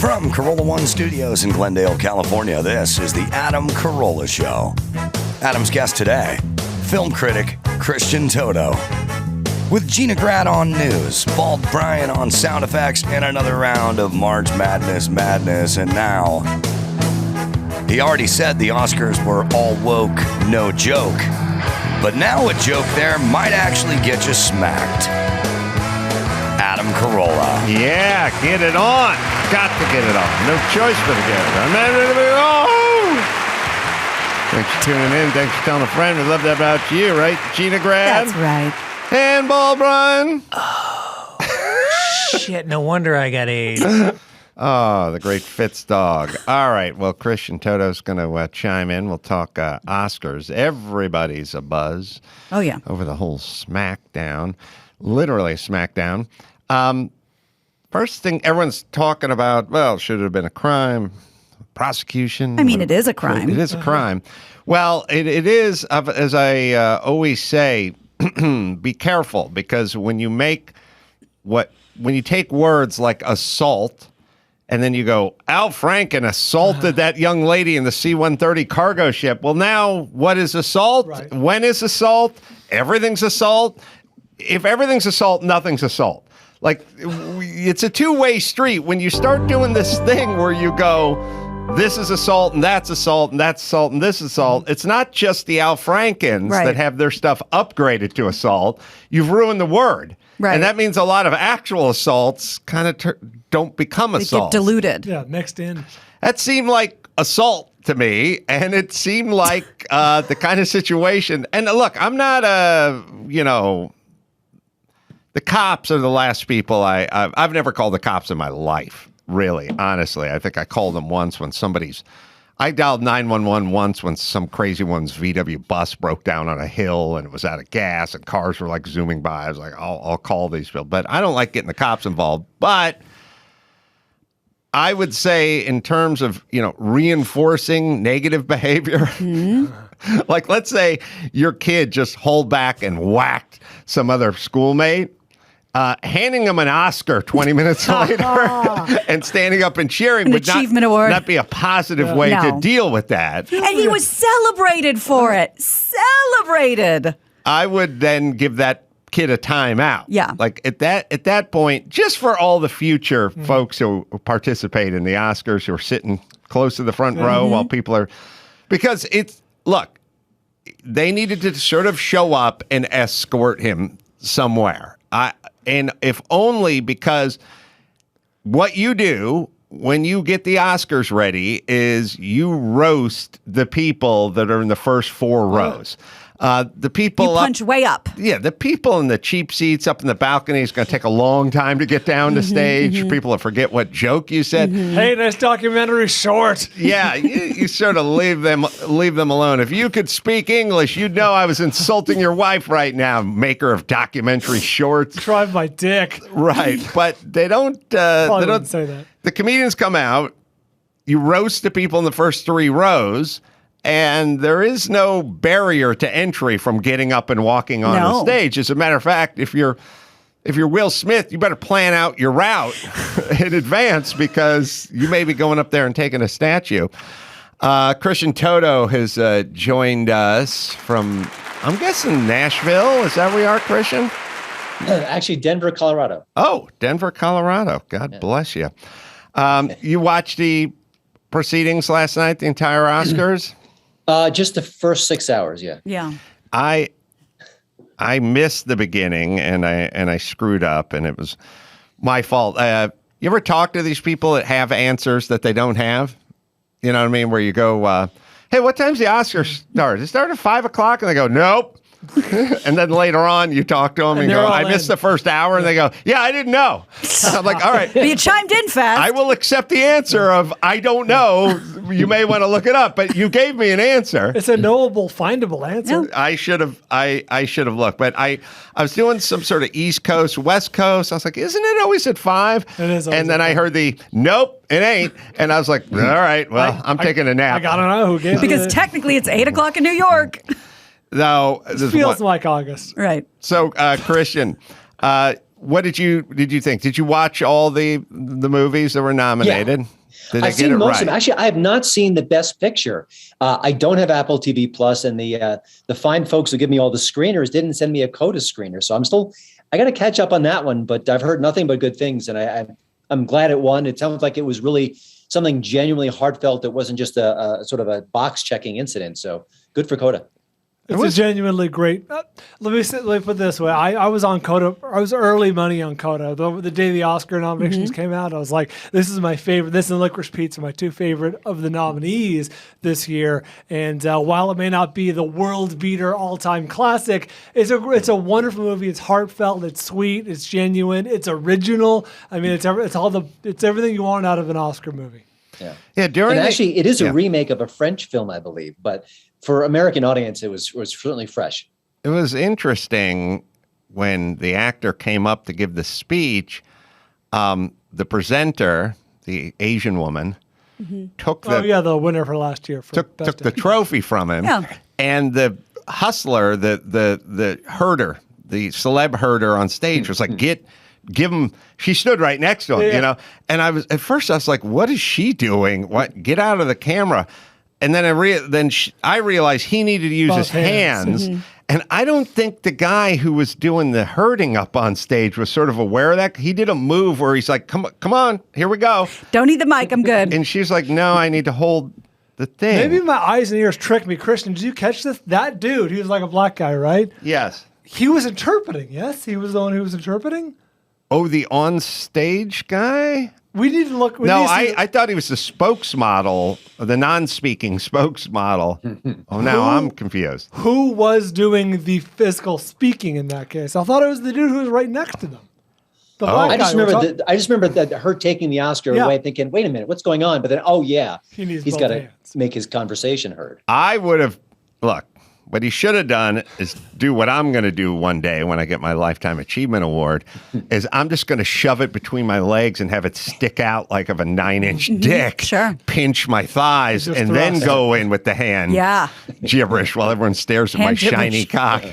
From Carolla One Studios in Glendale, California, this is the Adam Carolla Show. Adam's guest today, film critic Christian Toto. With Gina Grad on news, Bald Brian on sound effects, and another round of March Madness. And now, he already said the Oscars were all woke, no joke. But now a joke there might actually get you smacked. Adam Carolla. Yeah, get it on. Got to get it on. No choice but to get it on. Oh! Thanks for tuning in. Thanks for telling a friend. We love that about you, right, Gina Grad? That's right. And Bald Brian. Oh, shit. No wonder I got AIDS. Oh, the great Fitz dog. All right. Well, Christian Toto's going to chime in. We'll talk Oscars. Everybody's a buzz. Oh, yeah. Over the whole SmackDown. Literally SmackDown. First thing everyone's talking about, well, should it have been a crime? Prosecution? I mean, it is a crime. It is a crime. Well, it is, as I always say, be careful, because when you take words like assault, and then you go, Al Franken assaulted that young lady in the C-130 cargo ship. Well, now, what is assault? Right. When is assault? Everything's assault. If everything's assault, nothing's assault. Like, it's a two-way street. When you start doing this thing where you go, this is assault, and that's assault, and that's assault, and this is assault, it's not just the Al Frankens that have their stuff upgraded to assault. You've ruined the word. Right. And that means a lot of actual assaults kind of don't become assaults. They get diluted. Yeah, mixed in. That seemed like assault to me, and it seemed like the kind of situation. And look, I'm not the cops are the last people I've never called the cops in my life, really, honestly. I think I called them once when I dialed 911 once when some crazy one's VW bus broke down on a hill and it was out of gas and cars were like zooming by. I was like, I'll call these people. But I don't like getting the cops involved. But I would say in terms of, reinforcing negative behavior, like let's say your kid just hauled back and whacked some other schoolmate. Handing them an Oscar 20 minutes later and standing up and cheering would not be a positive way to deal with that. And he was celebrated for it. Celebrated. I would then give that kid a timeout. Yeah. Like at that point, just for all the future folks who participate in the Oscars who are sitting close to the front row while people are, because look, they needed to sort of show up and escort him somewhere. And if only because what you do when you get the Oscars ready is you roast the people that are in the first four rows. The people you punch way up. Yeah, the people in the cheap seats up in the balcony is going to take a long time to get down to stage. People will forget what joke you said. Hey, nice documentary short. Yeah, you sort of leave them alone. If you could speak English, you'd know I was insulting your wife right now, maker of documentary shorts. Drive my dick. Right, but they don't. They don't say that. The comedians come out. You roast the people in the first three rows. And there is no barrier to entry from getting up and walking on the stage. As a matter of fact, if you're Will Smith, you better plan out your route in advance because you may be going up there and taking a statue. Christian Toto has joined us from, I'm guessing, Nashville. Is that where we are, Christian? Actually, Denver, Colorado. Oh, Denver, Colorado. God bless you. You watched the proceedings last night, the entire Oscars? Just the first 6 hours, yeah. Yeah. I missed the beginning and I screwed up and it was my fault. You ever talk to these people that have answers that they don't have? You know what I mean? Where you go, hey, what time's the Oscars start? Does it start at 5:00? And they go, nope. And then later on, you talk to them and go, I missed the first hour. And they go, yeah, I didn't know. I'm like, all right. But you chimed in fast. I will accept the answer of, I don't know. You may want to look it up, but you gave me an answer. It's a knowable, findable answer. Yeah. I should have looked, but I was doing some sort of East Coast, West Coast. I was like, isn't it always at 5? It is. And then I heard the, nope, it ain't. And I was like, all right, well, I'm taking a nap. I gotta know who gave because technically it's 8:00 in New York. No, this feels like August. Right. So, Christian, what did you think? Did you watch all the movies that were nominated? Yeah. Did they I've get seen it most right? of them. Actually, I have not seen the Best Picture. I don't have Apple TV Plus, and the fine folks who give me all the screeners didn't send me a Coda screener. So I got to catch up on that one. But I've heard nothing but good things, and I'm glad it won. It sounds like it was really something genuinely heartfelt. It wasn't just a sort of a box checking incident. So good for Coda. It's a genuinely great. Let me put it this way. I was on Coda. I was early money on Coda. The day the Oscar nominations came out, I was like, this is my favorite. This and Licorice Pizza are my two favorite of the nominees this year. And while it may not be the world beater all-time classic, it's a wonderful movie. It's heartfelt. It's sweet. It's genuine. It's original. I mean, it's everything you want out of an Oscar movie. Yeah. During actually, it is a remake of a French film, I believe, but for American audience, it was certainly fresh. It was interesting when the actor came up to give the speech. The presenter, the Asian woman, took the winner for last year took the trophy from him, and the hustler, the herder, the celeb herder on stage was like, give him. She stood right next to him, And I was like, what is she doing? What? Get out of the camera. And then I realized he needed to use his hands. And I don't think the guy who was doing the herding up on stage was sort of aware of that. He did a move where he's like, come on, here we go. Don't need the mic, I'm good. And she's like, no, I need to hold the thing. Maybe my eyes and ears tricked me. Christian, did you catch this? That dude, he was like a black guy, right? Yes. He was interpreting, yes? He was the one who was interpreting? Oh, the on-stage guy? We need to look. I thought he was the spokesmodel, the non-speaking spokesmodel. Oh, now I'm confused. Who was doing the physical speaking in that case? I thought it was the dude who was right next to them. I just remember that her taking the Oscar away, thinking, "Wait a minute, what's going on?" But then, he's got to make his conversation heard. I would have what he should have done is do what I'm going to do one day when I get my Lifetime Achievement Award, is I'm just going to shove it between my legs and have it stick out like of a 9-inch dick, pinch my thighs, and then go in with the hand gibberish while everyone stares at my shiny cock.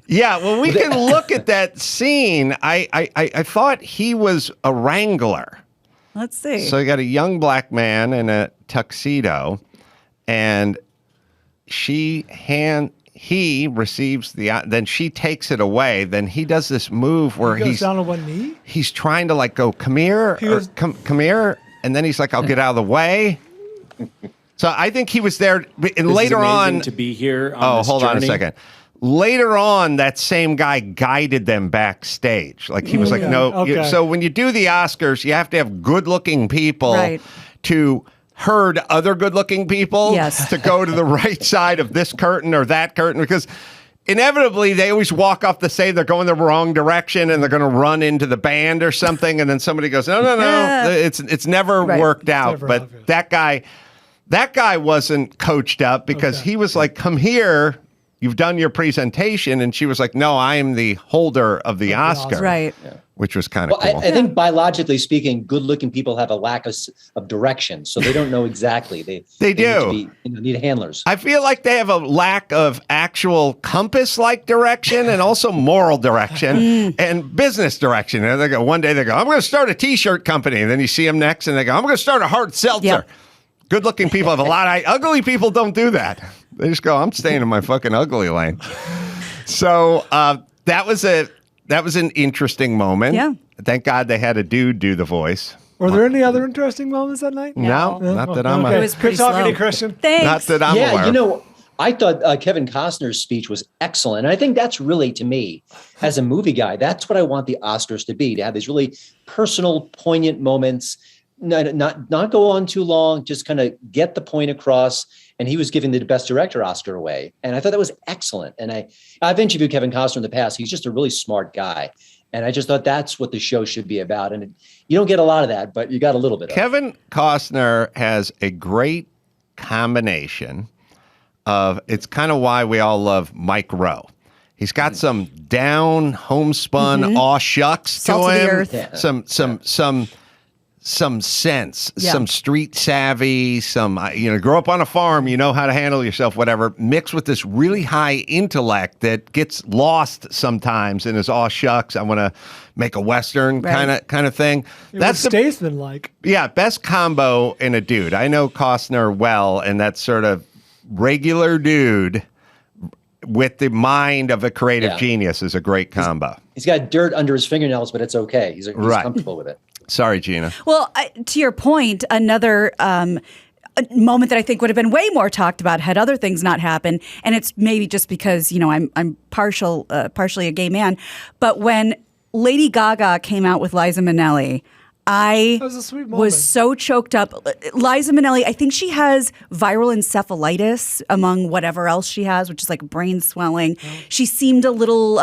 Yeah, well, we can look at that scene. I thought he was a wrangler. Let's see. So you got a young black man in a tuxedo, and he receives then she takes it away. Then he does this move where he goes down on one knee. He's trying to like go, come here, come here. And then he's like, I'll get out of the way. So I think he was there. And later on to be here. Hold on a second. Later on, that same guy guided them backstage. Like he was like, no. Okay. So when you do the Oscars, you have to have good looking people to herd other good-looking people to go to the right side of this curtain or that curtain, because inevitably they always walk off the stage, they're going the wrong direction and they're going to run into the band or something, and then somebody goes, no, it's never worked out. But obvious. that guy wasn't coached up because he was like, come here, you've done your presentation, and she was like, no, I am the holder of the Oscar. Right. Yeah. Which was kind of cool. I think biologically speaking, good-looking people have a lack of direction, so they don't know exactly. They do. Need handlers. I feel like they have a lack of actual compass-like direction and also moral direction and business direction. And one day they go, I'm going to start a T-shirt company. And then you see them next and they go, I'm going to start a hard seltzer. Yep. Good-looking people have a lot. Ugly people don't do that. They just go, I'm staying in my fucking ugly lane. So that was an interesting moment. Yeah. Thank God they had a dude do the voice. Were there any other interesting moments that night? No, not that I'm aware. It was pretty slow. Talking to Christian. Thanks. Not that I'm aware. Yeah, I thought Kevin Costner's speech was excellent. And I think that's really, to me, as a movie guy, that's what I want the Oscars to have these really personal, poignant moments, not go on too long, just kind of get the point across. And he was giving the Best Director Oscar away. And I thought that was excellent. And I've interviewed Kevin Costner in the past. He's just a really smart guy. And I just thought that's what the show should be about. And you don't get a lot of that, but you got a little bit of it. Kevin Costner has a great combination of, it's kind of why we all love Mike Rowe. He's got some down, homespun, aw shucks to him. Yeah. Some some sense, Yeah. some street savvy, some, grow up on a farm, you know how to handle yourself, whatever, mixed with this really high intellect that gets lost sometimes and is all shucks. I want to make a Western Right. kind of thing. That's That's the Statesman like. best combo in a dude. I know Costner well, and that sort of regular dude with the mind of a creative genius is a great combo. He's got dirt under his fingernails, but it's okay. He's Right. comfortable with it. Sorry, Gina. Well, to your point, another a moment that I think would have been way more talked about had other things not happened, and it's maybe just because I'm partially a gay man, but when Lady Gaga came out with Liza Minnelli, That was a sweet moment. was so choked up. Liza Minnelli, I think she has viral encephalitis among whatever else she has, which is like brain swelling. She seemed a little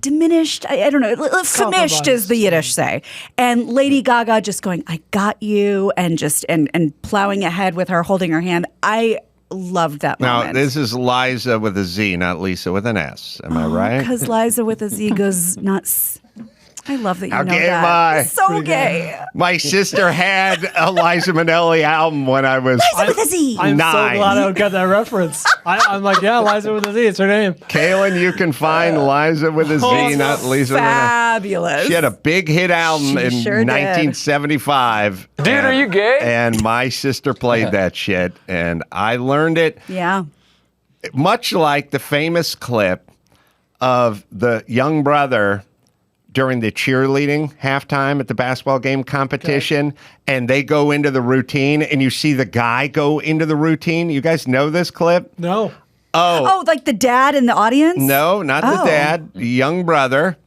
diminished. I don't know. Famished, as the Yiddish say. And Lady Gaga just going, "I got you," and just and plowing ahead with her, holding her hand. I loved that Now, moment. this is Liza with a Z, not Lisa with an S. Am I right? Because Liza with a Z goes nuts. I love that you How know gay that. am I? So gay. My sister had a Liza Minnelli album when I was Liza with a Z. I'm so 9. glad I got that reference. I'm like, yeah, Liza with a Z. It's her name. Kaylin, you can find Liza with a Z, not Lisa with an S. Fabulous. She had a big hit album She in sure did. 1975. Dude, are you gay? And my sister played that shit, and I learned it Yeah. much like the famous clip of the young brother during the cheerleading halftime at the basketball game competition, and they go into the routine, and you see the guy go into the routine. You guys know this clip? No. Oh, like the dad in the audience? No, not the Oh. dad, the young brother.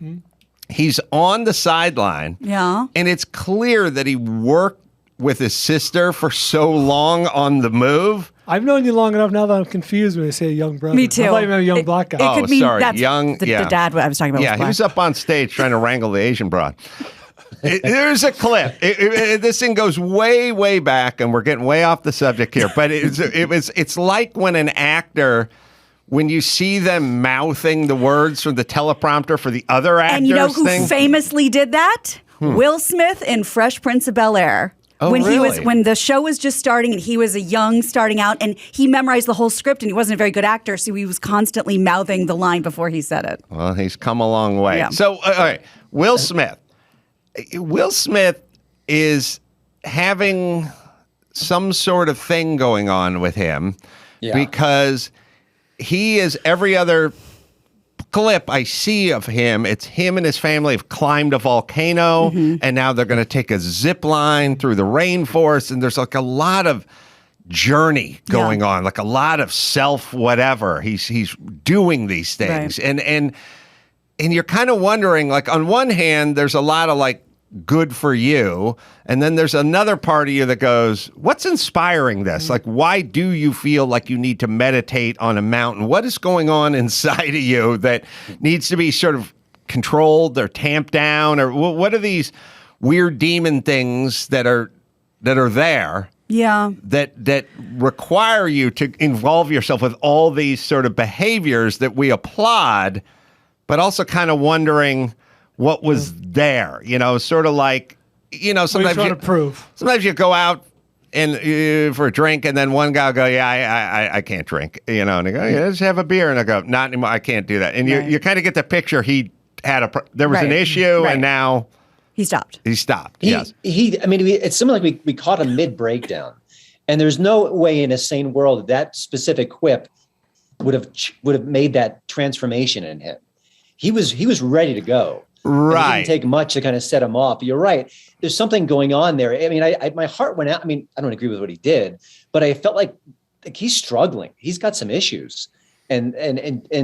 He's on the sideline. Yeah. And it's clear that he worked with his sister for so long on the move. I've known you long enough now that I'm confused when they say young brother. Me too. I thought you meant a young It- black guy. It Oh, could mean sorry, that's young- the yeah. dad I was talking about. Yeah, he was up on stage trying to wrangle the Asian broad. There's a clip. This thing goes way, way back, and we're getting way off the subject here. But it's like when an actor, when you see them mouthing the words from the teleprompter for the other actors. And you know who thing. famously did that? Will Smith in Fresh Prince of Bel-Air. Oh, really? When the show was just starting and he was a young starting out, and he memorized the whole script, and he wasn't a very good actor, so he was constantly mouthing the line before he said it. Well, he's come a long way. Yeah. So, all right, Will Smith. Will Smith is having some sort of thing going on with him because he is every other clip I see of him, it's him and his family have climbed a volcano, and now they're going to take a zip line through the rainforest, and there's like a lot of journey going on, like a lot of self whatever. He's doing these things, Right. and you're kind of wondering, like, on one hand, there's a lot of like good for you, and then there's another part of you that goes, what's inspiring this? Like, why do you feel like you need to meditate on a mountain? What is going on inside of you that needs to be sort of controlled or tamped down, or what are these weird demon things that are there Yeah. that require you to involve yourself with all these sort of behaviors that we applaud, but also kind of wondering what was there, sort of like, sometimes trying to prove? Sometimes you go out and for a drink, and then one guy will go, I can't drink, and they go, yeah, let's have a beer, and I go, not anymore, I can't do that, and you kind of get the picture. He had there was an Right. issue, Right. and now He stopped. he stopped. I mean, it's similar like we caught a mid breakdown, and there's no way in a sane world that specific quip would have made that transformation in him. He was ready to go. Right. It didn't take much to kind of set him off. But you're right. There's something going on there. I mean, my heart went out. I mean, I don't agree with what he did, but I felt like he's struggling. He's got some issues, and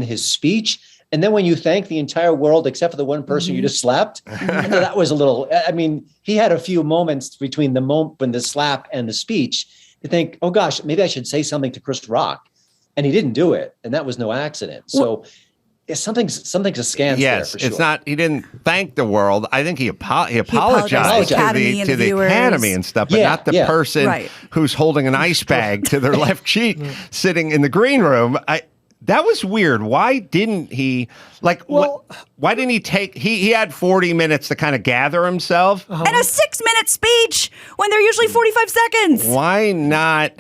his speech. And then when you thank the entire world except for the one person you just slapped, that was a little. I mean, he had a few moments between the moment when the slap and the speech to think, oh gosh, maybe I should say something to Chris Rock, and he didn't do it, and that was no accident. So. Something's askance there for sure. It's not. He didn't thank the world. I think he apologized apologized to to the the Academy and the viewers. Academy and stuff, but not the person Right. who's holding an ice bag to their left cheek, sitting in the green room. That was weird. Why didn't he why didn't he take he had 40 minutes to kind of gather himself? And a 6-minute speech when they're usually 45 seconds. Why not?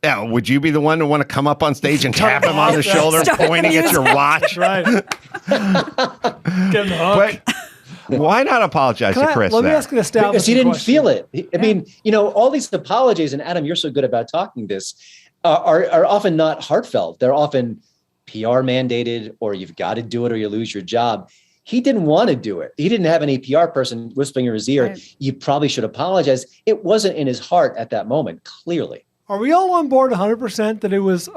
Yeah, would you be the one to want to come up on stage and tap him on the shoulder, pointing at your watch? Right. Get him the hook. But why not apologize to Chris? Let me ask you this because he didn't feel it. I mean, all these apologies, and Adam, you're so good about talking this, are often not heartfelt. They're often PR mandated, or you've got to do it or you lose your job. He didn't want to do it. He didn't have any PR person whispering in his ear, right, you probably should apologize. It wasn't in his heart at that moment, clearly. Are we all on board 100% that it was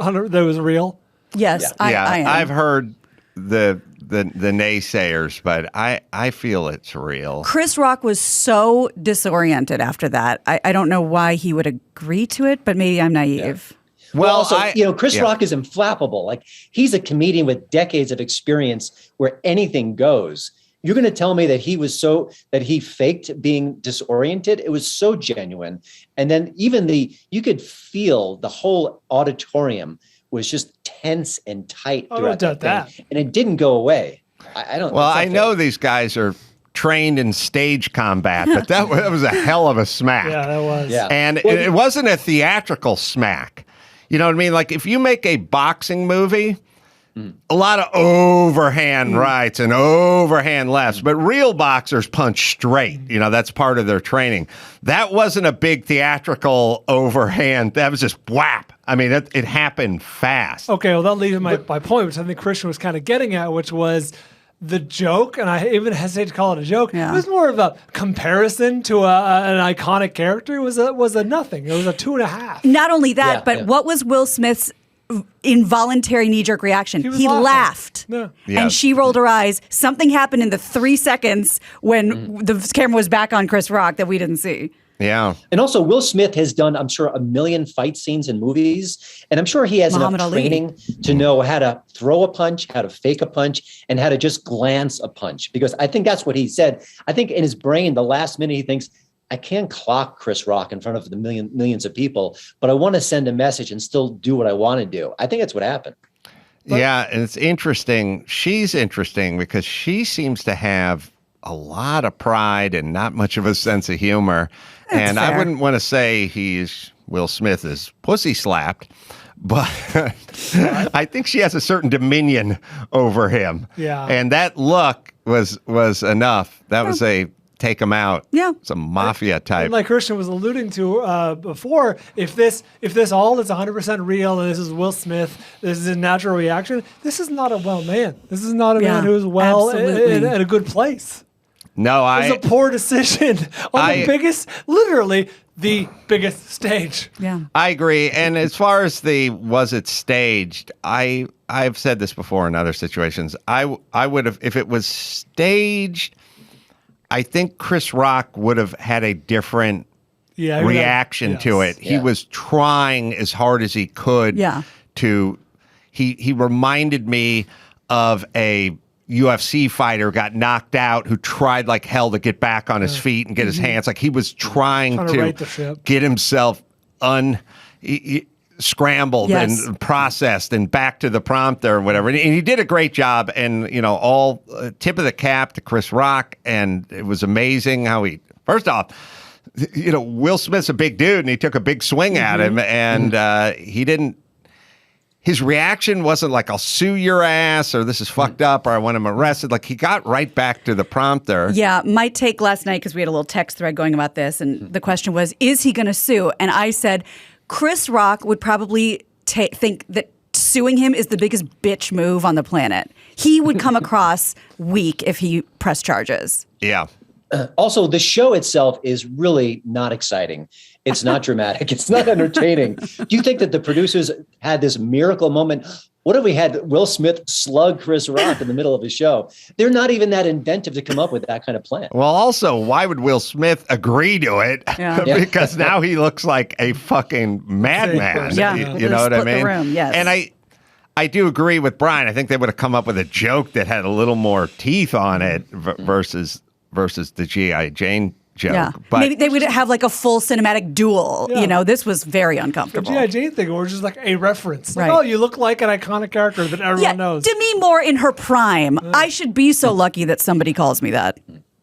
real? Yes, yeah. I am. I've heard the naysayers, but I feel it's real. Chris Rock was so disoriented after that. I don't know why he would agree to it, but maybe I'm naive. Yeah. Well, also, Chris Rock is inflappable. Like, he's a comedian with decades of experience where anything goes. You're going to tell me that he faked being disoriented? It was so genuine. And then even you could feel the whole auditorium was just tense and tight throughout that thing. And it didn't go away. I don't. Well, I know these guys are trained in stage combat, but that was a hell of a smack. Yeah, that was. Yeah. And it wasn't a theatrical smack. You know what I mean? Like, if you make a boxing movie, a lot of overhand rights and overhand lefts, but real boxers punch straight. That's part of their training. That wasn't a big theatrical overhand. That was just whap. I mean, it happened fast. Okay, well, that leads to my point, which I think Christian was kind of getting at, which was the joke, and I even hesitate to call it a joke. Yeah. It was more of a comparison to an iconic character. It was a nothing. It was a 2.5. Not only that, but what was Will Smith's involuntary knee-jerk reaction? He laughed. Yeah. And she rolled her eyes. Something happened in the 3 seconds when the camera was back on Chris Rock that we didn't see. Yeah. And also, Will Smith has done, I'm sure, 1 million fight scenes in movies. And I'm sure he has enough training to know how to throw a punch, how to fake a punch, and how to just glance a punch. Because I think that's what he said. I think in his brain, the last minute, he thinks, I can't clock Chris Rock in front of the millions of people, but I want to send a message and still do what I want to do. I think that's what happened. Yeah, and it's interesting. She's interesting because she seems to have a lot of pride and not much of a sense of humor. And fair. I wouldn't want to say Will Smith is pussy slapped, but I think she has a certain dominion over him. Yeah. And that look was enough. That was a take him out. Yeah. It's a mafia type. And like Christian was alluding to before, if this all is 100% real and this is Will Smith, this is a natural reaction, this is not a well man. This is not a man who is well in a good place. No, it was a poor decision on literally the biggest stage. Yeah. I agree. And as far as was it staged, I've said this before in other situations. I would have, if it was staged, I think Chris Rock would have had a different reaction to it. He was trying as hard as he could to, he reminded me of a UFC fighter got knocked out who tried like hell to get back on his feet and get his hands. Like, he was trying to get himself scrambled and processed and back to the prompter and whatever. And he did a great job. And, all tip of the cap to Chris Rock. And it was amazing how first off, Will Smith's a big dude and he took a big swing at him, and he didn't. His reaction wasn't like, I'll sue your ass, or this is fucked up, or I want him arrested. Like, he got right back to the prompter. Yeah, my take last night, because we had a little text thread going about this, and the question was, is he going to sue? And I said, Chris Rock would probably think that suing him is the biggest bitch move on the planet. He would come across weak if he pressed charges. Yeah. Also, the show itself is really not exciting. It's not dramatic. It's not entertaining. Do you think that the producers had this miracle moment? What if we had Will Smith slug Chris Rock in the middle of his show? They're not even that inventive to come up with that kind of plan. Well, also, why would Will Smith agree to it? Yeah. Because now he looks like a fucking madman. Yeah. You know what I mean? The room, yes. And I do agree with Brian. I think they would have come up with a joke that had a little more teeth on it versus the G.I. Jane joke. Yeah. But Maybe they would have like a full cinematic duel. Yeah. You know, this was very The uncomfortable. G.I. Jane thing, or just like a reference. Like, Right. oh, you look like an iconic character that everyone Yeah, knows. Demi Moore in her prime. I should be so lucky that somebody calls me that.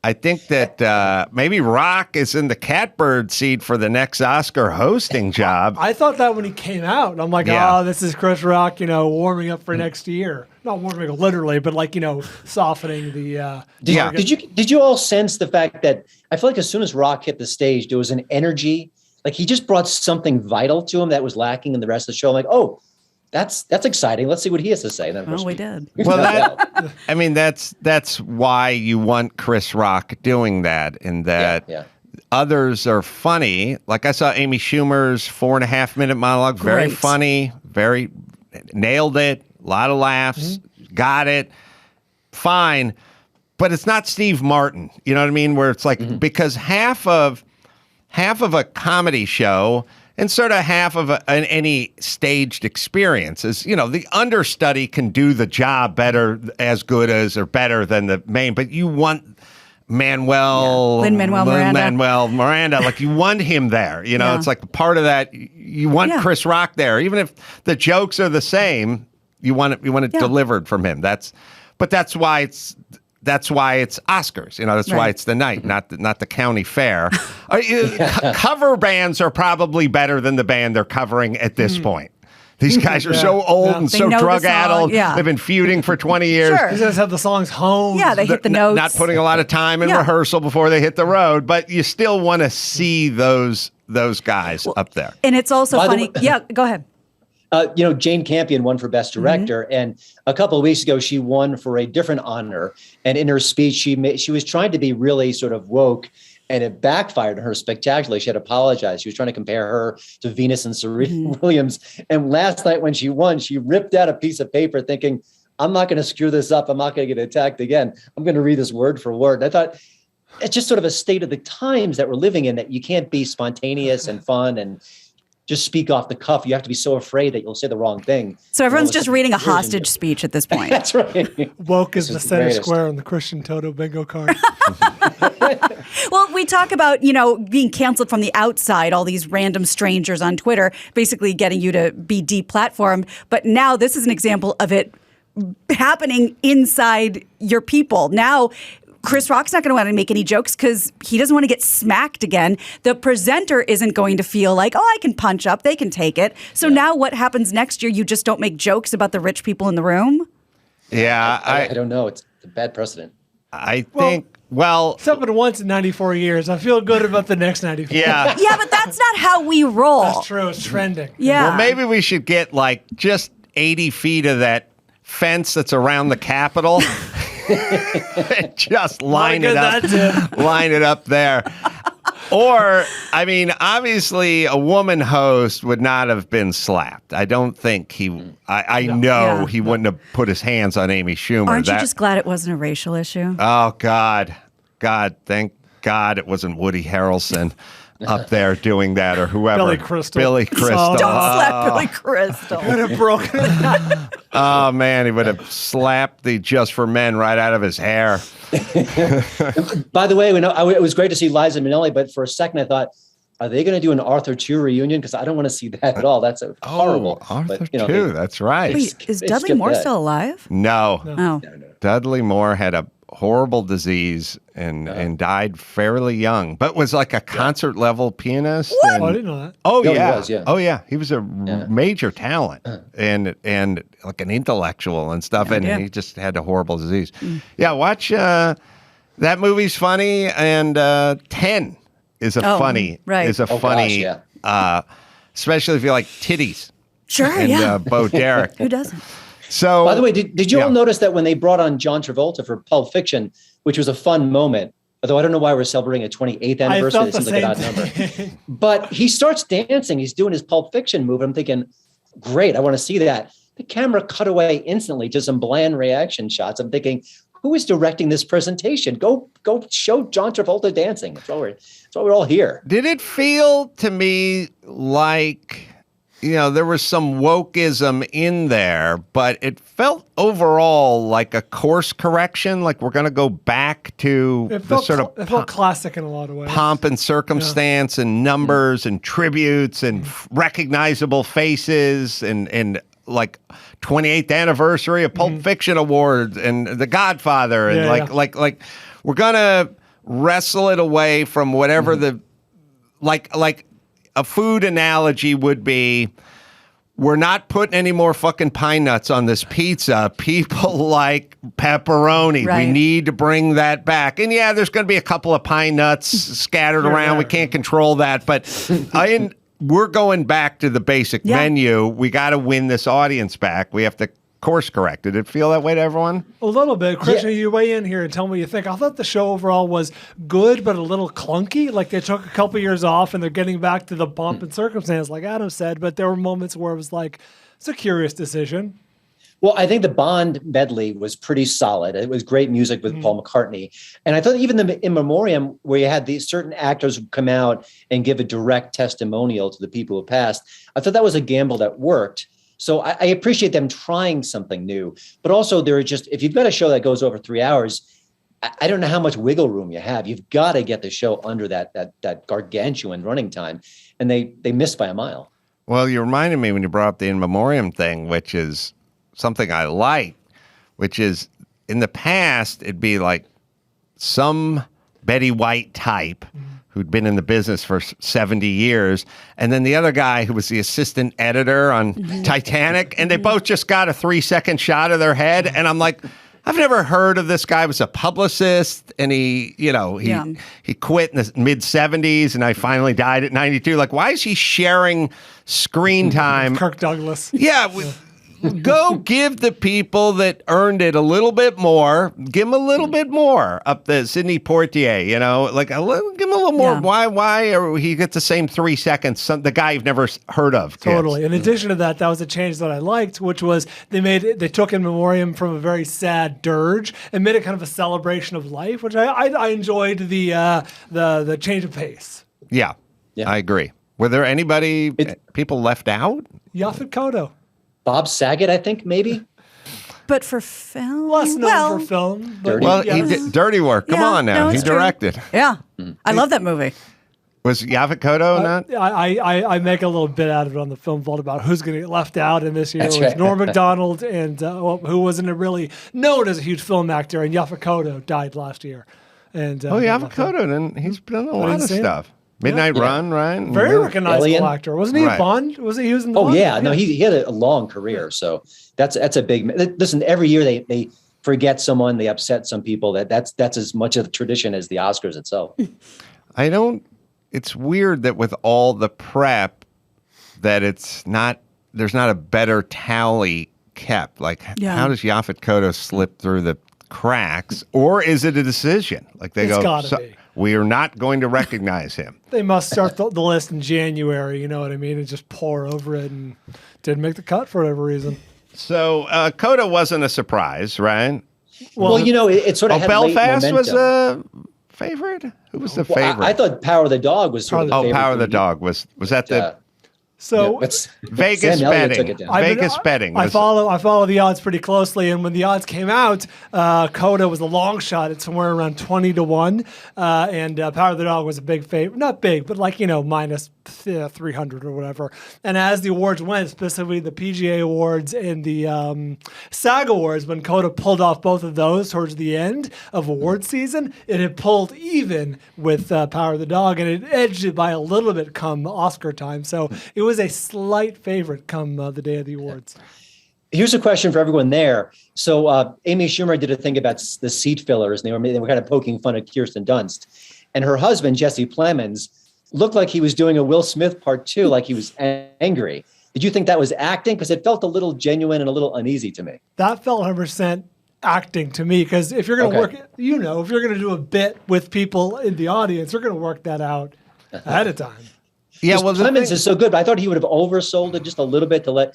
I think that maybe Rock is in the catbird seat for the next Oscar hosting job. I thought that when he came out. I'm like, Yeah. oh, this is Chris Rock, warming up for next year. Not warming up literally, but like, softening the. Yeah. Did you all sense the fact that I feel like as soon as Rock hit the stage, there was an energy, like he just brought something vital to him that was lacking in the rest of the show. I'm like, oh, that's exciting. Let's see what he has to say. And then, of Well, course, we did. Well, that's why you want Chris Rock doing that, in that yeah. others are funny. Like I saw Amy Schumer's 4.5-minute monologue, very Great. funny, very nailed it, a lot of laughs, got it, fine. But it's not Steve Martin, you know what I mean? Where it's like, because half of a comedy show and sort of half of any staged experience is, the understudy can do the job better, as good as or better than the main, but you want Lin-Manuel Miranda, like you want him there, Yeah. it's like part of that. You want Chris Rock there, even if the jokes are the same, you want it delivered from him. That's why it's Oscars. That's why it's the night, not the county fair. Cover bands are probably better than the band they're covering at this point. These guys are so old and They so know the drug-addled. song, yeah. They've been feuding for 20 years. Sure. These guys have the songs honed. Yeah, they hit the notes. Not putting a lot of time in Yeah. rehearsal before they hit the road, but you still want to see those guys up there. And it's also By the funny. way- Yeah, go ahead. Jane Campion won for Best Director, and a couple of weeks ago she won for a different honor. And in her speech, she was trying to be really sort of woke, and it backfired on her spectacularly. She had apologized. She was trying to compare her to Venus and Serena Williams. And last night when she won, she ripped out a piece of paper, thinking, "I'm not going to screw this up. I'm not going to get attacked again. I'm going to read this word for word." And I thought it's just sort of a state of the times that we're living in, that you can't be spontaneous and fun and just speak off the cuff. You have to be so afraid that you'll say the wrong thing. So everyone's And all of just a reading a sudden, hostage speech at this point. That's right. Woke is This the is the center greatest. square on the Christian Toto bingo card. Well, we talk about, being canceled from the outside, all these random strangers on Twitter, basically getting you to be deplatformed. But now this is an example of it happening inside your people. Now, Chris Rock's not going to want to make any jokes because he doesn't want to get smacked again. The presenter isn't going to feel like, oh, I can punch up, they can take it. So now what happens next year? You just don't make jokes about the rich people in the room? Yeah, I don't know. It's a bad precedent. I think, well, It's happened once in 94 years. I feel good about the next 94. yeah. Yeah, but that's not how we roll. That's true. It's trending. Yeah. Well, maybe we should get like just 80 feet of that fence that's around the Capitol. Just line it up. Line it up there. Or, I mean, obviously a woman host would not have been slapped. I don't think I know Yeah. he wouldn't have put his hands on Amy Schumer. Aren't you just glad it wasn't a racial issue? Oh, God, thank God it wasn't Woody Harrelson up there doing that, or whoever. Billy Crystal. Billy Crystal. Oh. Don't slap Billy Crystal. Would have broken it. Oh, man, he would have slapped the Just for Men right out of his hair. By the way, it was great to see Liza Minnelli, but for a second I thought, are they going to do an Arthur II reunion? Because I don't want to see that at all. That's horrible. Arthur But, too. That's right. Wait, is They Dudley skipped Moore that. still alive? No. Oh. Dudley Moore had a horrible disease and died fairly young, but was like a concert level pianist. Oh, I and- didn't know that. Oh No, he yeah. was, yeah. Oh yeah. He was a major talent and like an intellectual and stuff. And Yeah. he just had a horrible disease. Yeah. Watch that movie's funny, and 10 is a funny right. is a Oh, funny gosh, especially if you like titties. Sure, And yeah. Bo Derek. Who doesn't? So By the way, did you Yeah. all notice that when they brought on John Travolta for Pulp Fiction, which was a fun moment, although I don't know why we're celebrating a 28th I anniversary, thought it the seems like an same odd number. thing. But he starts dancing. He's doing his Pulp Fiction move. I'm thinking, great, I want to see that. The camera cut away instantly to some bland reaction shots. I'm thinking, who is directing this presentation? Go show John Travolta dancing. That's why we're all here. Did it feel to me like there was some wokeism in there, but it felt overall like a course correction. Like we're going to go back to It the felt, sort of it felt classic in a lot of ways. pomp and circumstance and numbers and tributes and recognizable faces and like 28th anniversary of Pulp Fiction Awards and The Godfather and like we're going to wrestle it away from whatever the like a food analogy would be. We're not putting any more fucking pine nuts on this pizza. People like pepperoni. Right. We need to bring that back. And yeah, there's going to be a couple of pine nuts scattered around. We can't control that. But we're going back to the basic menu. We got to win this audience back. We have to course correct. Did it feel that way to everyone? A little bit. Christian, you weigh in here and tell me what you think. I thought the show overall was good, but a little clunky. Like they took a couple years off and they're getting back to the pomp and circumstance, like Adam said. But there were moments where it was like, it's a curious decision. Well, I think the Bond medley was pretty solid. It was great music with Paul McCartney. And I thought even the In Memoriam, where you had these certain actors who come out and give a direct testimonial to the people who passed, I thought that was a gamble that worked. So I appreciate them trying something new, but also there are just, if you've got a show that goes over 3 hours, I don't know how much wiggle room you have. You've got to get the show under that gargantuan running time, and they missed by a mile. Well, you reminded me when you brought up the In Memoriam thing, which is something I like, which is in the past, it'd be like some Betty White type who'd been in the business for 70 years, and then the other guy who was the assistant editor on Titanic, and they both just got a 3-second shot of their head, and I'm like, I've never heard of this guy. He was a publicist, and he quit in the mid-70s, and I finally died at 92. Like, why is he sharing screen time? Kirk Douglas. Yeah, go give the people that earned it a little bit more. Give them a little bit more up the Sidney Poitier, give him a little more. Yeah. Why? Or he gets the same 3 seconds. The guy you've never heard of. Totally. Gets. In addition to that, that was a change that I liked, which was they took In Memoriam from a very sad dirge and made it kind of a celebration of life, which I enjoyed the change of pace. Yeah, I agree. Were there people left out? Yaphet Kotto. Bob Saget, I think, maybe. But for film, Less known for film. But Dirty. He did dirty work. Come on now. He it's true. directed. Yeah, I love that movie. Was Yaphet Kotto not? I make a little bit out of it on the Film Vault about who's going to get left out in this year. That's It was right. Norm Macdonald and who wasn't really known as a huge film actor, and Yaphet Kotto died last year. And Yaphet Kotto, he's done a lot of see him. stuff. Midnight Run, right? very recognizable Alien. actor, wasn't he? Right. Bond? Was he? He was in the Oh Bond? yeah, no, he had a long career, so that's a big. Listen, every year they forget someone, they upset some people. That's as much of a tradition as the Oscars itself. It's weird that with all the prep, that there's not a better tally kept. Like, how does Yaphet Kotto slip through the cracks, or is it a decision? Like It's gotta be. We are not going to recognize him. They must start the list in January, you know what I mean, and just pour over it, and didn't make the cut for whatever reason. So Kotto wasn't a surprise, right? Well, it sort of had late Belfast momentum. was a favorite. Who was the favorite? I thought Power of the Dog was sort of the favorite. Power of for the you. Dog was that the So Vegas Sam Elliott took betting? it down. Vegas betting. I follow the odds pretty closely, and when the odds came out, Coda was a long shot at somewhere around 20-1, and Power of the Dog was a big favorite. Not big, but minus 300 or whatever. And as the awards went, specifically the PGA Awards and the SAG Awards, when Coda pulled off both of those towards the end of award season, it had pulled even with Power of the Dog, and it edged it by a little bit come Oscar time. So it was a slight favorite come the day of the awards. Here's a question for everyone there. So Amy Schumer did a thing about the seat fillers, and they were kind of poking fun at Kirsten Dunst. And her husband, Jesse Plemons, looked like he was doing a Will Smith part 2, like he was angry. Did you think that was acting? Because it felt a little genuine and a little uneasy to me. That felt 100% acting to me, because if you're going to work, if you're going to do a bit with people in the audience, you're going to work that out ahead of time. Yeah, well, Clemens is so good, but I thought he would have oversold it just a little bit to let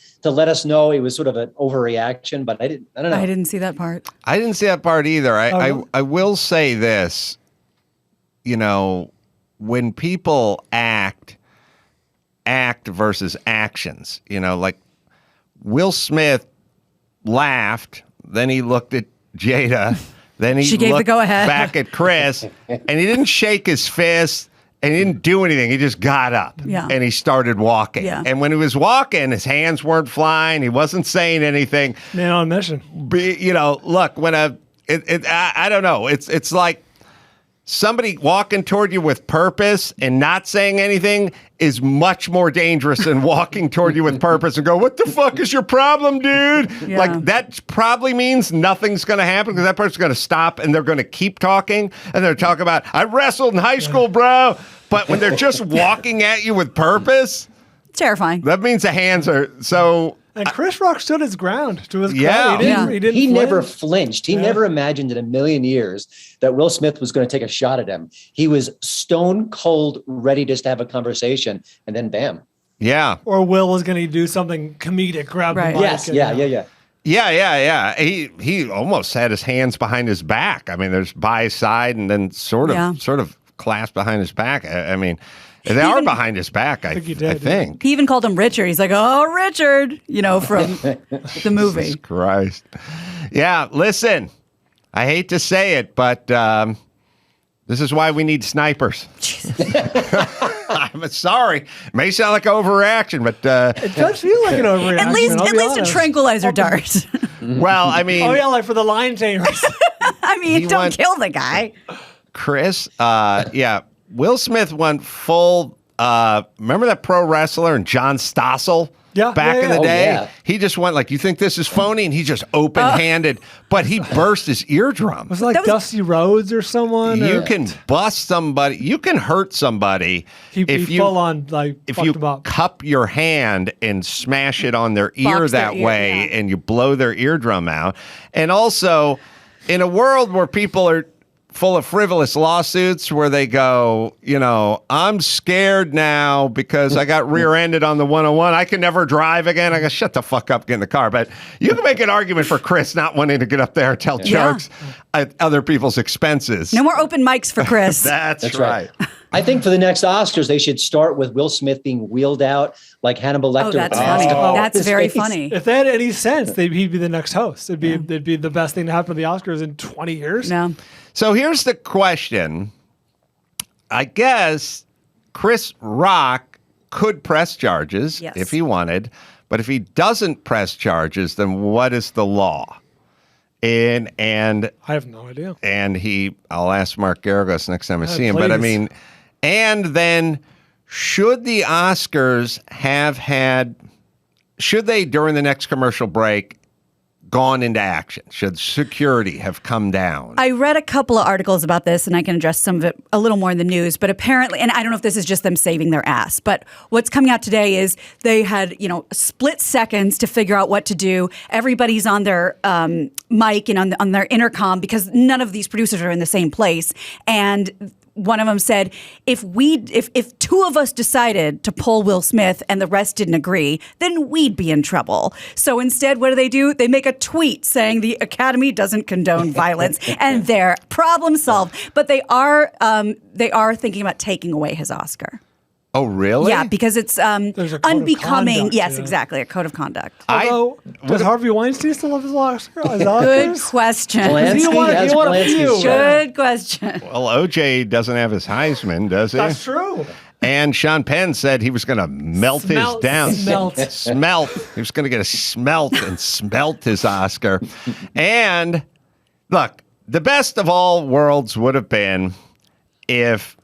us know it was sort of an overreaction. But I don't know. I didn't see that part. I didn't see that part either. I will say this, when people act act versus actions. You know, like Will Smith laughed, then he looked at Jada, then he gave the looked go-ahead. back at Chris, and he didn't shake his fist. And he didn't do anything. He just got up and he started walking. Yeah. And when he was walking, his hands weren't flying. He wasn't saying anything. Man on mission. You know, look, when I don't know. It's like somebody walking toward you with purpose and not saying anything is much more dangerous than walking toward you with purpose and go, what the fuck is your problem, dude? Yeah. Like, that probably means nothing's going to happen because that person's going to stop and they're going to keep talking and they're talking about, I wrestled in high school, bro. But when they're just walking at you with purpose, Terrifying. that means the hands are so. And Chris Rock stood his ground to his Yeah. credit. He never flinch. flinched. He never imagined in a million years that Will Smith was going to take a shot at him. He was stone cold, ready just to have a conversation, and then bam. Yeah. Or Will was going to do something comedic, grab Right. the mic. Yes, and, yeah. Yeah. He almost had his hands behind his back. I mean, there's by his side and then sort of clasped behind his back. I mean, they are behind his back, I think. He even called him Richard. He's like, oh, Richard, you know, from the movie. Jesus Christ. Yeah, listen, I hate to say it, but this is why we need snipers. I'm sorry. It may sound like overreaction, but It does feel like an overreaction. At least I'll be a honest. tranquilizer dart. well, I mean, Oh, yeah, like for the lion tamers. I mean, He don't went- kill the guy. Chris, Will Smith went full. Remember that pro wrestler and John Stossel? Yeah, Back yeah, in the yeah. day, yeah. he just went like, "You think this is phony?" And he just open-handed, but he burst his eardrum. Was it like That was- Dusty Rhodes or someone? You or can bust somebody. You can hurt somebody he if you full on like if fucked you him up. cup your hand and smash it on their ear Box their that ear, way, yeah. and you blow their eardrum out. And also, in a world where people are full of frivolous lawsuits where they go, you know, I'm scared now because I got rear-ended on the 101. I can never drive again. I go, shut the fuck up, get in the car. But you can make an argument for Chris not wanting to get up there and tell Yeah. jokes at other people's expenses. No more open mics for Chris. That's right. right. I think for the next Oscars, they should start with Will Smith being wheeled out like Hannibal Lecter. Oh, that's with a funny. mask on That's his very face. funny. If they had any sense, he'd be the next host. It'd be the best thing to happen to the Oscars in 20 years. No. So here's the question. I guess Chris Rock could press charges Yes. if he wanted, but if he doesn't press charges, then what is the law? And I have no idea. I'll ask Mark Garagos next time I see him, but I please. mean, and then should the Oscars should they during the next commercial break gone into action? Should security have come down? I read a couple of articles about this, and I can address some of it a little more in the news, but apparently, and I don't know if this is just them saving their ass, but what's coming out today is they had, split seconds to figure out what to do. Everybody's on their mic and on their intercom because none of these producers are in the same place. And one of them said, if two of us decided to pull Will Smith and the rest didn't agree, then we'd be in trouble. So instead, what do? They make a tweet saying the Academy doesn't condone violence, and they're problem solved. But they are thinking about taking away his Oscar. Oh, really? Yeah, because it's There's a code of unbecoming. conduct, Yes, yeah. exactly, a code of conduct. Although, does Harvey Weinstein still have his Oscar? His Good Oscars? question. Polanski You want has a Polanski's few. show. Good question. Well, OJ doesn't have his Heisman, does he? That's true. And Sean Penn said he was going to melt his down. Smelt. He was going to get a smelt and smelt his Oscar. And look, the best of all worlds would have been if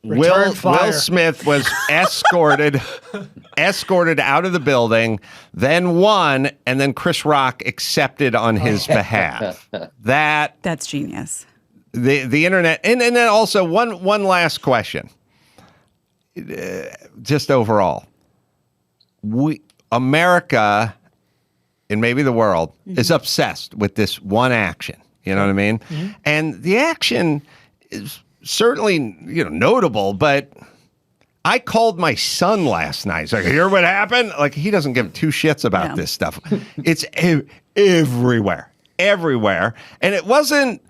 Will Smith was escorted out of the building, then won, and then Chris Rock accepted on his behalf. That's genius. The internet, and then also one last question. Just overall, America, and maybe the world, is obsessed with this one action. You know what I mean? Mm-hmm. And the action is certainly notable, but I called my son last night. He's like, hear what happened? Like, he doesn't give two shits about this stuff. It's everywhere. And it wasn't,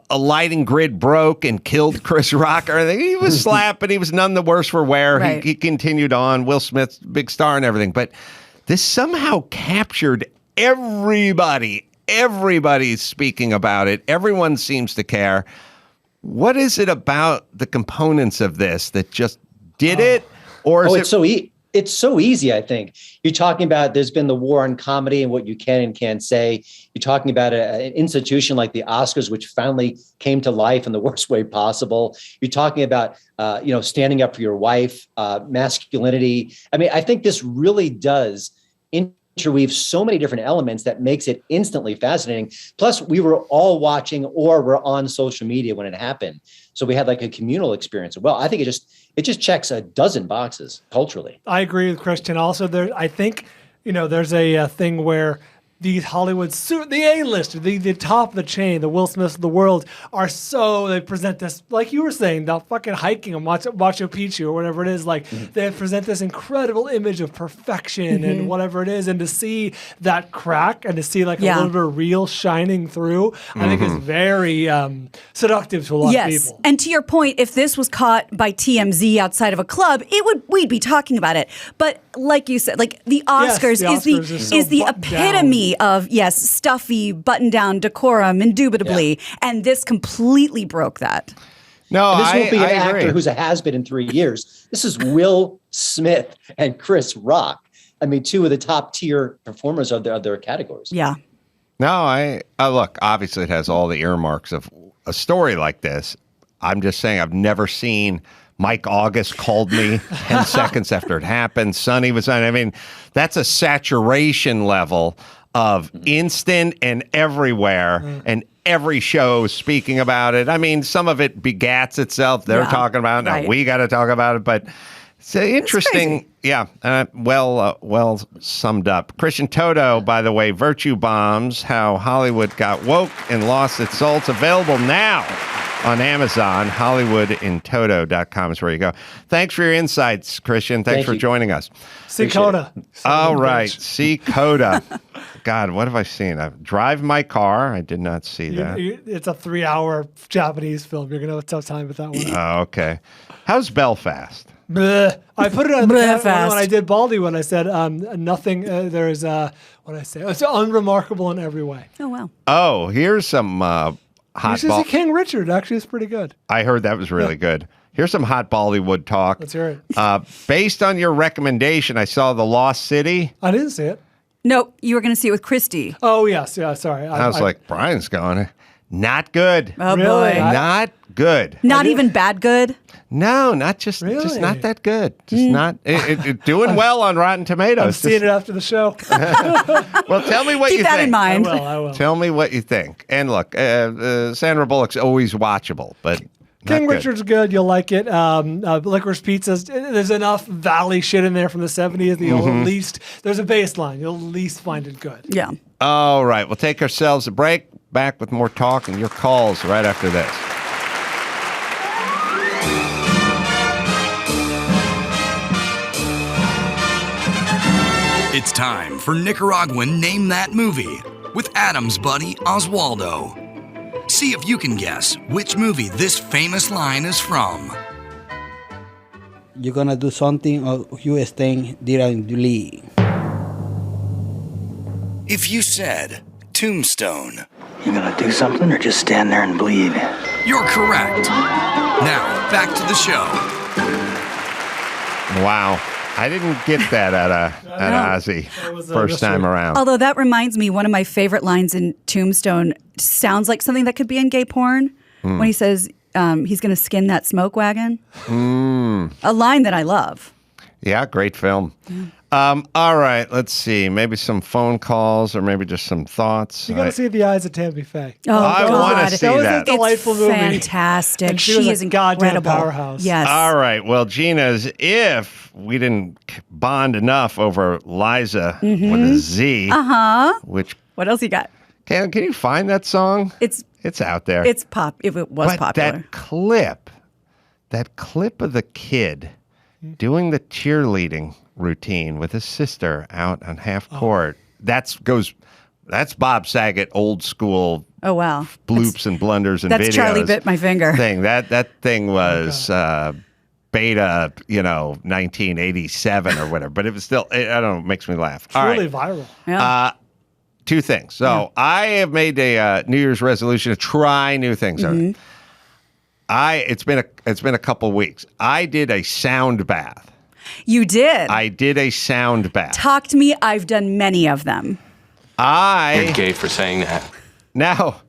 a lighting grid broke and killed Chris Rock or anything. He was slapped, but he was none the worse for wear. Right. He continued on. Will Smith's big star and everything. But this somehow captured everybody. Everybody's speaking about it. Everyone seems to care. What is it about the components of this that just did it? Or is it's so easy, I think. You're talking about there's been the war on comedy and what you can and can't say. You're talking about an institution like the Oscars, which finally came to life in the worst way possible. You're talking about, standing up for your wife, masculinity. I mean, I think this really does interweave so many different elements that makes it instantly fascinating. Plus, we were all watching or were on social media when it happened. So we had like a communal experience. Well, I think it just checks a dozen boxes culturally. I agree with Christian. Also, I think, there's a thing where these Hollywood the A-lister, the top of the chain, the Will Smiths of the world they present this, like you were saying, the fucking hiking and Machu Picchu or whatever it is, like they present this incredible image of perfection and whatever it is. And to see that crack and to see like a little bit of real shining through, I think is very seductive to a lot of people. And to your point, if this was caught by TMZ outside of a club, we'd be talking about it. But like you said, like the Oscars, is the epitome of stuffy button down decorum, indubitably, and this completely broke that. No, and this won't be an agree. actor who's a has-been in 3 years. This is Will Smith and Chris Rock. I mean, two of the top tier performers of their categories. Yeah. No, I look. Obviously, it has all the earmarks of a story like this. I'm just saying, I've never seen. Mike August called me 10 seconds after it happened. Sonny was on. I mean, that's a saturation level of instant and everywhere, and every show speaking about it. I mean, some of it begats itself. They're talking about it. Now we got to talk about it, but it's interesting. Yeah, well summed up. Christian Toto, by the way, Virtue Bombs, How Hollywood Got Woke and Lost Its Soul. It's available now on Amazon. HollywoodInToto.com is where you go. Thanks for your insights, Christian. Thanks for joining us. See Coda. All right, see Coda. God, what have I seen? I Drive My Car. I did not see that. It's a 3-hour Japanese film. You're going to have a tough time with that one. Oh, okay. How's Belfast? Bleh. I put it on the when fast. I did Baldy when I said nothing. There's what did I say? It's unremarkable in every way. Oh, wow. Oh, here's some hot ball. King Richard actually is pretty good. I heard that was really good. Here's some hot Bollywood talk. Let's hear it. Based on your recommendation, I saw The Lost City. I didn't see it. No, you were going to see it with Christy. Oh, yes. Yeah, sorry. I was like, Brian's going. Not good. Oh, Really? boy. Not good. Not even bad good? No, not just not that good. Just not it doing well on Rotten Tomatoes. I'm seeing it after the show. Well, tell me what you Keep that think. in mind. I will. Tell me what you think. And look, Sandra Bullock's always watchable, but King not Richard's good. You'll like it. Licorice Pizza's. There's enough Valley shit in there from the 70s. That you'll at least there's a baseline. You'll at least find it good. Yeah. All right, we'll take ourselves a break. Back with more talk and your calls right after this. It's time for Nicaraguan Name That Movie with Adam's buddy Oswaldo. See if you can guess which movie this famous line is from. You're gonna do something or you staying directly. If you said Tombstone, You gonna do something or just stand there and bleed? you're correct. Now, back to the show. Wow. I didn't get that at Ozzy first time around. Although that reminds me, one of my favorite lines in Tombstone sounds like something that could be in gay porn when he says he's going to skin that smoke wagon. A line that I love. Yeah, great film. All right, let's see. Maybe some phone calls or maybe just some thoughts. You got to see The Eyes of Tammy Faye. Oh, I God. want to see That was that. a delightful movie. Fantastic. And she was is a goddamn incredible. powerhouse. Yes. All right. Well, Gina's, if we didn't bond enough over Liza with a Z, which What else you got? can you find that song? It's out there. It's pop. If it was but popular. that clip of the kid doing the cheerleading routine with his sister out on half court. That goes That's Bob Saget, old school. Oh wow. Bloops and blunders and that's videos. Charlie bit my finger. Thing that thing was beta, 1987 or whatever. But it was still. I don't know. It makes me laugh. It's really viral. Yeah. Two things. So I have made a New Year's resolution to try new things. It's been a couple weeks. I did a sound bath. You did. I did a sound bath. Talk to me. I've done many of them. You're gay for saying that. Now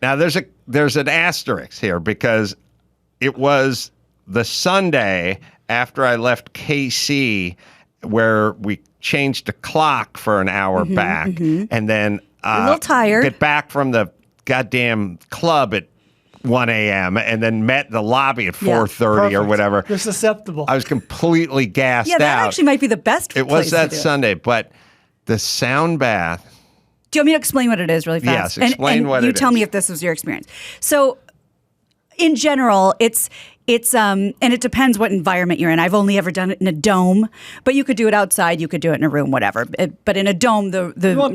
there's an asterisk here because it was the Sunday after I left KC where we changed the clock for an hour back, and then a little tired. Get back from the goddamn club at 1 a.m. and then met the lobby at 4:30 or whatever. You're susceptible. I was completely gassed out. Yeah, that actually might be the best. It was that Sunday, but the sound bath. Do you want me to explain what it is really fast? Yes, explain what it is. You tell me if this was your experience. So, in general, it's and it depends what environment you're in. I've only ever done it in a dome, but you could do it outside. You could do it in a room, whatever. But in a dome, the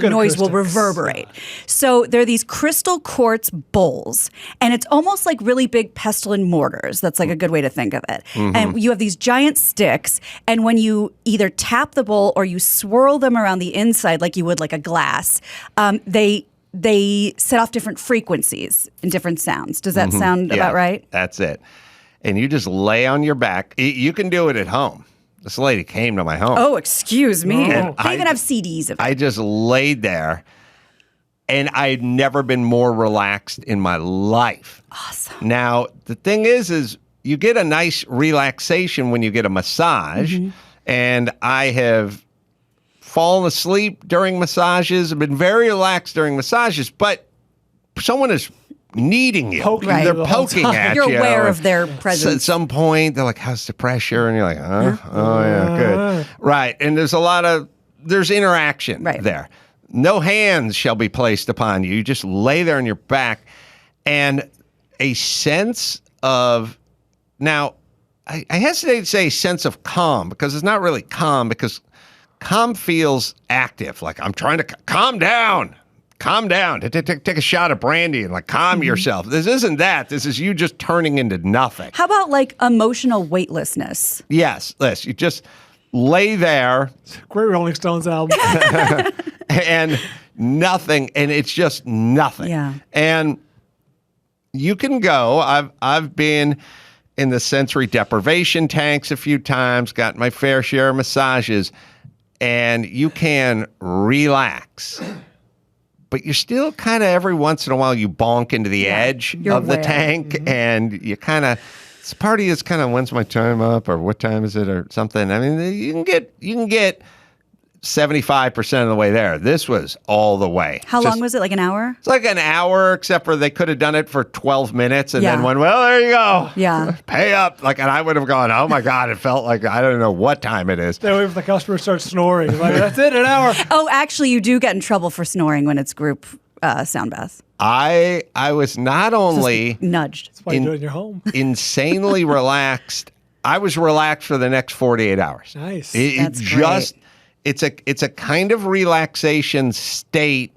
noise will reverberate. So there are these crystal quartz bowls, and it's almost like really big pestle and mortars. That's like a good way to think of it. And you have these giant sticks, and when you either tap the bowl or you swirl them around the inside like you would like a glass, they set off different frequencies and different sounds. Does that sound about right? That's it. And you just lay on your back. You can do it at home. This lady came to my home. Oh, excuse me. And They even have CDs of it. I just laid there, and I'd never been more relaxed in my life. Awesome. Now, the thing is you get a nice relaxation when you get a massage, and I have fallen asleep during massages. I've been very relaxed during massages, but someone is needing you. They're poking at you. You're aware of their presence. At some point, they're like, how's the pressure? And you're like, oh, yeah, good. Right. And there's interaction there. No hands shall be placed upon you. You just lay there on your back. And a sense of, now, I hesitate to say sense of calm, because it's not really calm, because calm feels active. Like, I'm trying to calm down. Calm down. Take a shot of brandy and calm yourself. This isn't that. This is you just turning into nothing. How about emotional weightlessness? Yes. You just lay there. Great Rolling Stones album. And nothing. And it's just nothing. Yeah. And you can go. I've been in the sensory deprivation tanks a few times, got my fair share of massages, and you can relax. But you're still kind of every once in a while you bonk into the edge of the tank, and you kind of, this party is kind of, when's my time up, or what time is it, or something. I mean, you can get 75% of the way there. This was all the way. How long was it? Like an hour? It's like an hour, except for they could have done it for 12 minutes and then went, well, there you go. Yeah. Pay up. And I would have gone, oh my God, it felt like, I don't know what time it is. Then wait for the customer starts snoring. That's it, an hour. Oh, actually, you do get in trouble for snoring when it's group sound baths. I was not only nudged. That's why you do it in your home. Insanely relaxed. I was relaxed for the next 48 hours. Nice. That's great. It's a kind of relaxation state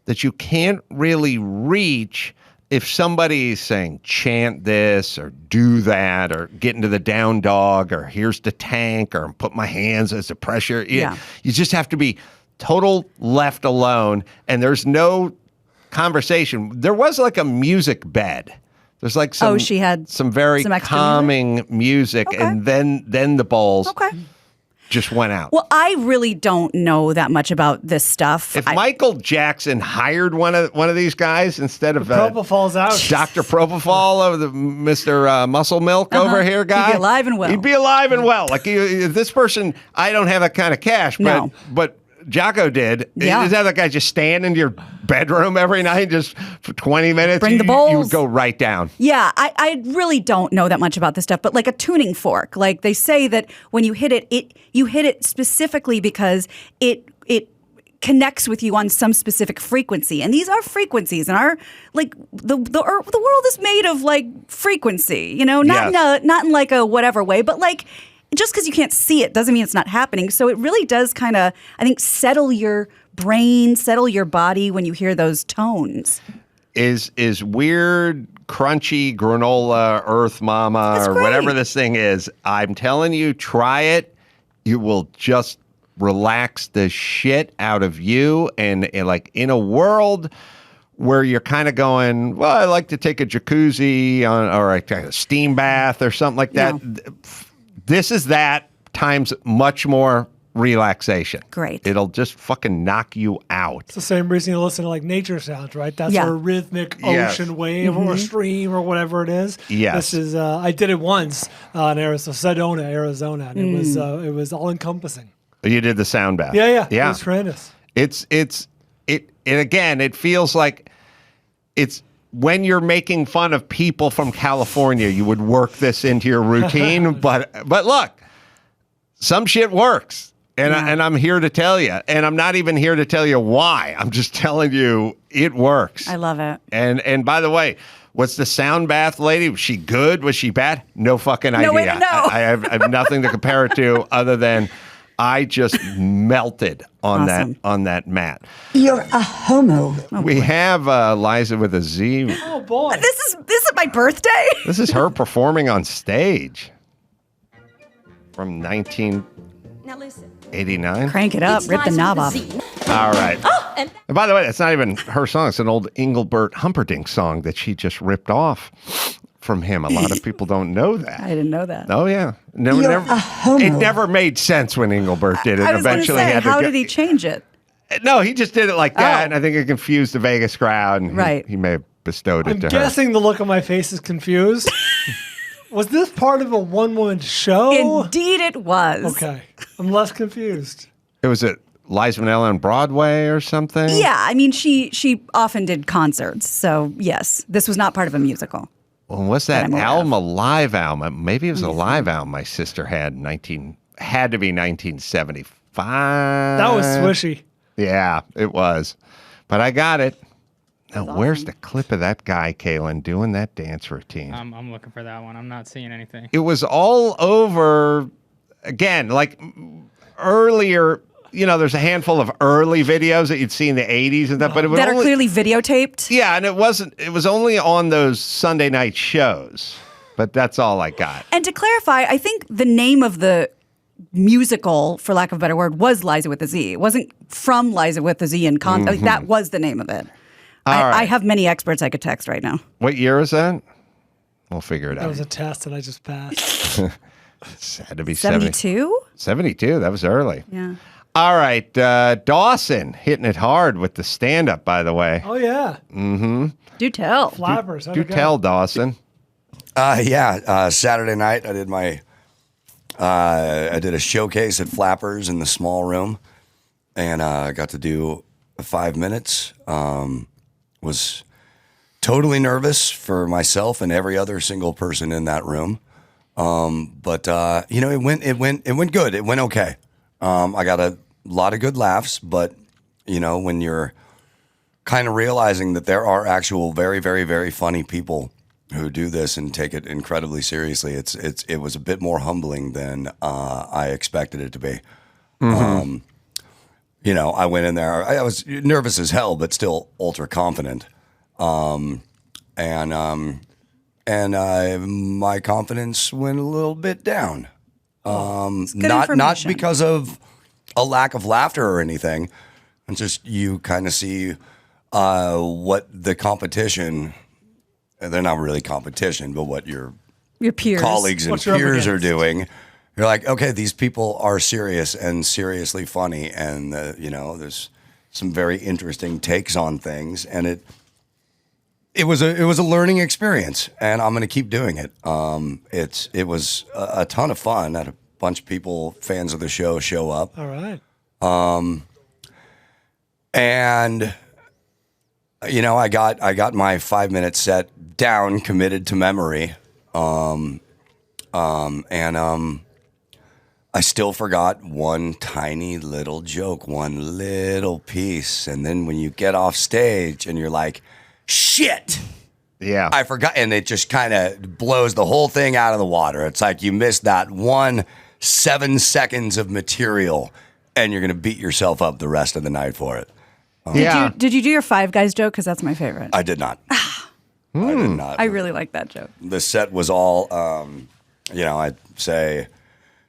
that you can't really reach if somebody is saying chant this or do that or get into the down dog or here's the tank or put my hands as the pressure. You just have to be total left alone, and there's no conversation. There was like a music bed. There's like some she had some very some extra calming music, and then the bowls. Okay. Just went out. Well, I really don't know that much about this stuff. If Michael Jackson hired one of these guys instead of Propofol's out. Dr. Propofol, the Mr. Muscle Milk over here guy, he'd be alive and well. He'd be alive and well. Like this person, I don't have that kind of cash, but Jocko did. Yeah. Is that guy just stand in your bedroom every night just for 20 minutes? Bring the bowls. You would go right down. Yeah, I really don't know that much about this stuff, but like a tuning fork, like they say that when you hit it, you hit it specifically because it connects with you on some specific frequency, and these are frequencies, and our the world is made of like frequency, not in like a whatever way, but like just because you can't see it doesn't mean it's not happening. So it really does kind of, I think, settle your brain, settle your body when you hear those tones. Is weird, crunchy granola, Earth Mama, That's or great. whatever this thing is. I'm telling you, try it. You will just relax the shit out of you. And like in a world where you're kind of going, well, I like to take a jacuzzi or a steam bath or something like that. Yeah. This is that times much more relaxation. Great. It'll just fucking knock you out. It's the same reason you listen to like nature sounds, right? That's Yeah. a rhythmic Yes. ocean wave or stream or whatever it is. Yes. This is I did it once in Sedona, Arizona, and it was all encompassing. You did the sound bath. Yeah. Yeah. It was tremendous. And again, it feels like it's when you're making fun of people from California, you would work this into your routine. but look, some shit works. And, and I'm here to tell you. And I'm not even here to tell you why. I'm just telling you it works. I love it. And by the way, what's the sound bath lady? Was she good? Was she bad? No fucking idea. No way to know. I have nothing to compare it to other than I just melted on that mat. You're a homo. We have Liza with a Z. Oh boy. This is my birthday. This is her performing on stage from 1989. Crank it up, rip the knob off. All right. And by the way, that's not even her song. It's an old Engelbert Humperdinck song that she just ripped off from him. A lot of people don't know that. I didn't know that. Oh yeah, You're a homo. It never made sense when Engelbert did it. I was going to Eventually, say, had to how go- did he change it? No, he just did it like that, Oh. and I think it confused the Vegas crowd. And Right. he may have bestowed it I'm to her. guessing the look on my face is confused. Was this part of a one-woman show? Indeed, it was. Okay. I'm less confused. It was at Liza Minnelli on Broadway or something. Yeah, I mean, she often did concerts, so yes, this was not part of a musical. Well, what's that I'm aware album? A live album? Maybe it was a live album my sister had. Had to be 1975. That was swishy. Yeah, it was. But I got it. Now, where's the clip of that guy, Kaylin, doing that dance routine? I'm looking for that one. I'm not seeing anything. It was all over, again, like earlier. You know, there's a handful of early videos that you'd see in the 80s and that, but it was That are only, clearly videotaped. yeah, and it was only on those Sunday night shows. But that's all I got. And to clarify, I think the name of the musical, for lack of a better word, was Liza with a Z. It wasn't from Liza with a Z in like, that was the name of it. I have many experts I could text right now. What year is that? We'll figure it That out. was a test and I just passed. It had to be 72? 72. That was early. Yeah. All right. Dawson hitting it hard with the stand-up, by the way. Oh, yeah. Mm-hmm. Do tell. Flappers. Do tell, Dawson. Saturday night I did I did a showcase at Flappers in the small room, and I got to do 5 minutes. Was totally nervous for myself and every other single person in that room, but it went good. It went okay. I got a lot of good laughs, but when you're kind of realizing that there are actual very, very, very funny people who do this and take it incredibly seriously, it was a bit more humbling than I expected it to be. Mm-hmm. I went in there. I was nervous as hell, but still ultra confident. And my confidence went a little bit down. Not because of a lack of laughter or anything. It's just you kind of see what the competition. They're not really competition, but what your peers, colleagues and peers are doing. You're like, okay, these people are serious and seriously funny, and there's some very interesting takes on things, and it was a learning experience, and I'm going to keep doing it. It was a ton of fun. I had a bunch of people, fans of the show up. All right. And I got my 5 minute set down, committed to memory. I still forgot one tiny little joke, one little piece. And then when you get off stage and you're like, shit, yeah, I forgot. And it just kind of blows the whole thing out of the water. It's like you missed that one 7 seconds of material, and you're going to beat yourself up the rest of the night for it. Did you do your Five Guys joke? Because that's my favorite. I did not. I did not. I really like that joke. The set was all, I'd say,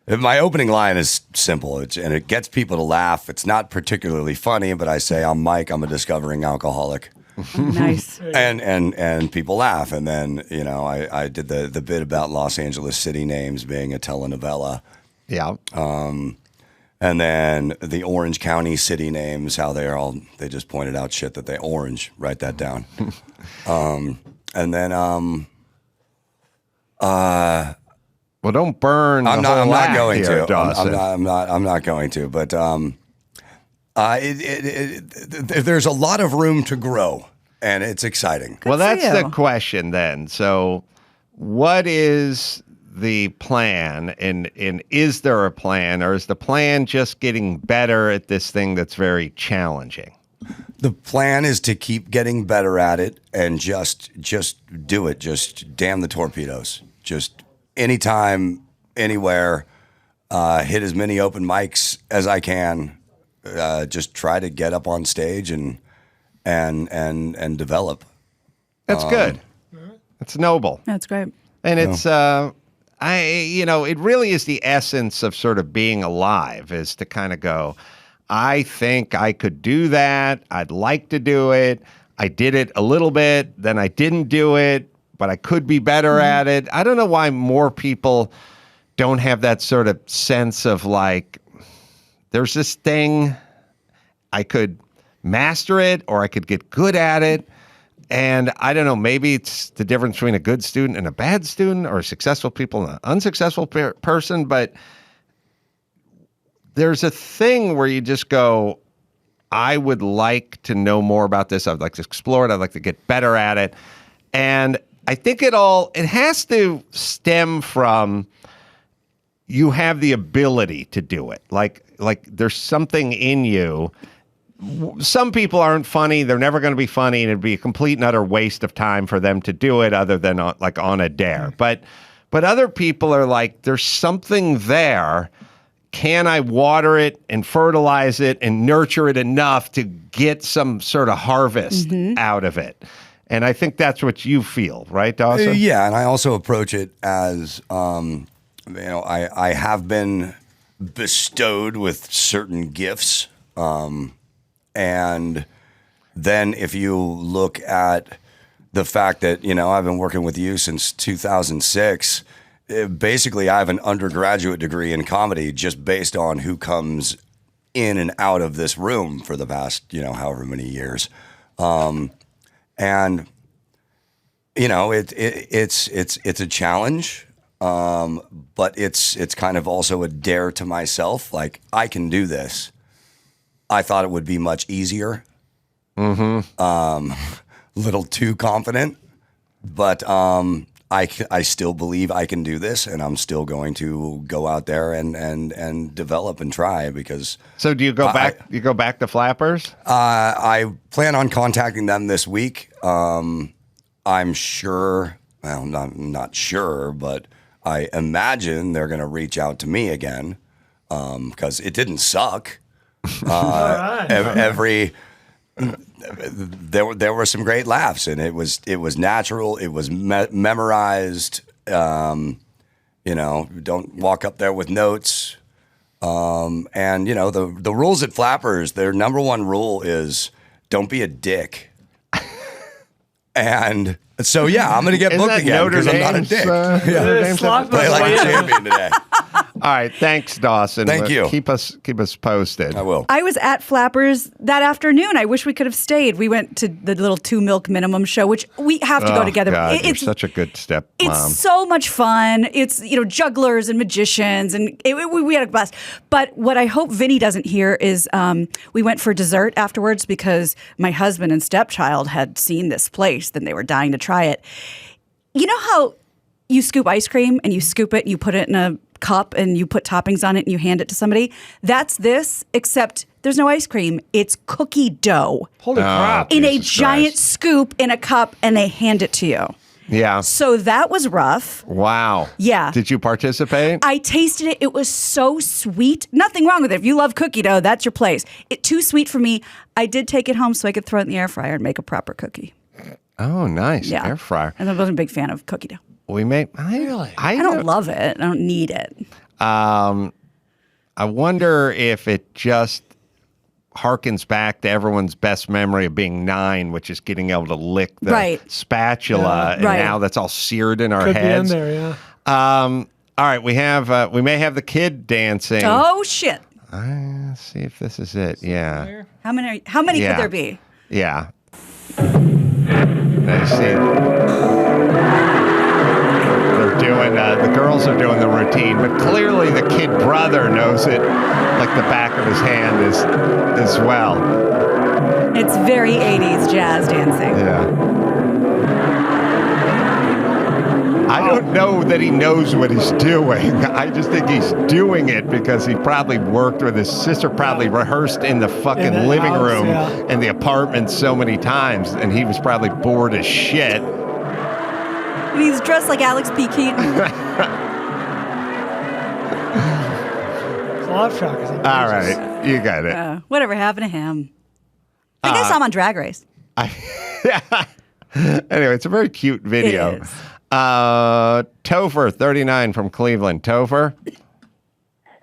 my opening line is simple, and it gets people to laugh. It's not particularly funny, but I say, I'm Mike, I'm a discovering alcoholic. Nice. And people laugh. And then, I did the bit about Los Angeles city names being a telenovela. Yeah. And then the Orange County city names, how they just pointed out shit that they orange. Write that down. And then, well, don't burn. I'm not going here, to. Dawson. I'm not going to. But there's a lot of room to grow, and it's exciting. Well, that's the question then. So, what is the plan, and is there a plan, or is the plan just getting better at this thing that's very challenging? The plan is to keep getting better at it and just do it. Just damn the torpedoes. Just anytime, anywhere, hit as many open mics as I can. Just try to get up on stage and develop. That's good. It's noble. That's great. And it's it really is the essence of sort of being alive, is to kind of go, I think I could do that. I'd like to do it. I did it a little bit, then I didn't do it, but I could be better at it. I don't know why more people don't have that sort of sense of like, there's this thing, I could master it or I could get good at it. And I don't know, maybe it's the difference between a good student and a bad student, or successful people and an unsuccessful person. But there's a thing where you just go, I would like to know more about this. I'd like to explore it. I'd like to get better at it. And I think it has to stem from you have the ability to do it. Like there's something in you. Some people aren't funny. They're never going to be funny, and it'd be a complete and utter waste of time for them to do it other than on a dare. But other people are like, there's something there. Can I water it and fertilize it and nurture it enough to get some sort of harvest out of it? And I think that's what you feel, right, Dawson? Yeah, and I also approach it as, I have been bestowed with certain gifts. And then if you look at the fact that, I've been working with you since 2006, basically I have an undergraduate degree in comedy just based on who comes in and out of this room for the past, however many years. And it's a challenge, but it's kind of also a dare to myself. Like, I can do this. I thought it would be much easier. Little too confident, but I still believe I can do this, and I'm still going to go out there and develop and try, because. So do you go back? You go back to Flappers? I plan on contacting them this week. I'm sure. Well, not sure, but I imagine they're going to reach out to me again, because it didn't suck. There were some great laughs, and it was natural. It was memorized. Don't walk up there with notes. And the rules at Flappers, their number one rule is don't be a dick. And so I'm going to get booked again because I'm not a dick. Play like a champion today. All right, thanks, Dawson. Thank you. Keep us posted. I will. I was at Flappers that afternoon. I wish we could have stayed. We went to the little 2 Milk minimum show, which we have to go together. God, it's such a good step, Mom. It's so much fun. It's jugglers and magicians, and we had a blast. But what I hope Vinnie doesn't hear is we went for dessert afterwards because my husband and stepchild had seen this place and they were dying to try it. You know how you scoop ice cream and you scoop it and you put it in a cup and you put toppings on it and you hand it to somebody? That's this, except there's no ice cream. It's cookie dough. Holy crap. In a giant scoop in a cup, and they hand it to you. Yeah. So that was rough. Wow. Yeah. Did you participate? I tasted it. It was so sweet. Nothing wrong with it. If you love cookie dough, that's your place. Too sweet for me. I did take it home so I could throw it in the air fryer and make a proper cookie. Oh, nice. Yeah. Air fryer. And I wasn't a big fan of cookie dough. We may. I don't love it. I don't need it. I wonder if it just harkens back to everyone's best memory of being 9, which is getting able to lick the spatula, and now that's all seared in our heads. Could be in there, all right, we may have the kid dancing. Oh shit! Let's see if this is it. Yeah. How many could there be? Yeah. I see. They're doing. The girls are doing the routine, but clearly the kid brother knows it like the back of his hand as well. It's very 80s jazz dancing. Yeah. I don't know that he knows what he's doing. I just think he's doing it because he probably worked with his sister, probably rehearsed in the fucking living room in the apartment so many times, and he was probably bored as shit. And he's dressed like Alex P. Keaton. All right, you got it. Whatever happened to him? I think I saw him on Drag Race. Anyway, it's a very cute video. It is. Topher, 39 from Cleveland. Topher.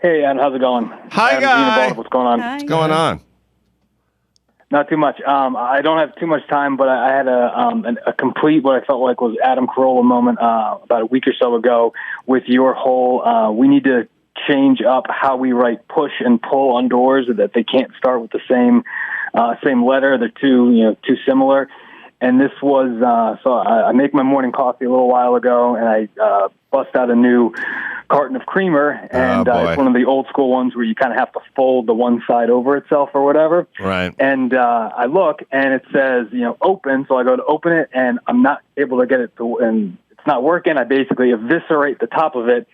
Hey, Adam, how's it going? Hi, guy. What's going on? What's going on? Not too much. I don't have too much time, but I had a complete what I felt like was Adam Carolla moment about a week or so ago with your whole we need to change up how we write push and pull on doors, that they can't start with the same letter. They're too similar. And this was, so I make my morning coffee a little while ago, and I bust out a new carton of creamer, and it's one of the old school ones where you kind of have to fold the one side over itself or whatever. Right. And I look, and it says, open, so I go to open it, and I'm not able to get it to, and it's not working. I basically eviscerate the top of it,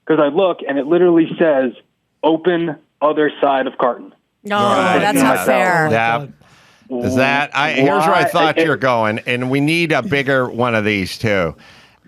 because I look, and it literally says, open other side of carton. No, that's not fair. Yeah. Is that here's where I thought you're going, and we need a bigger one of these too.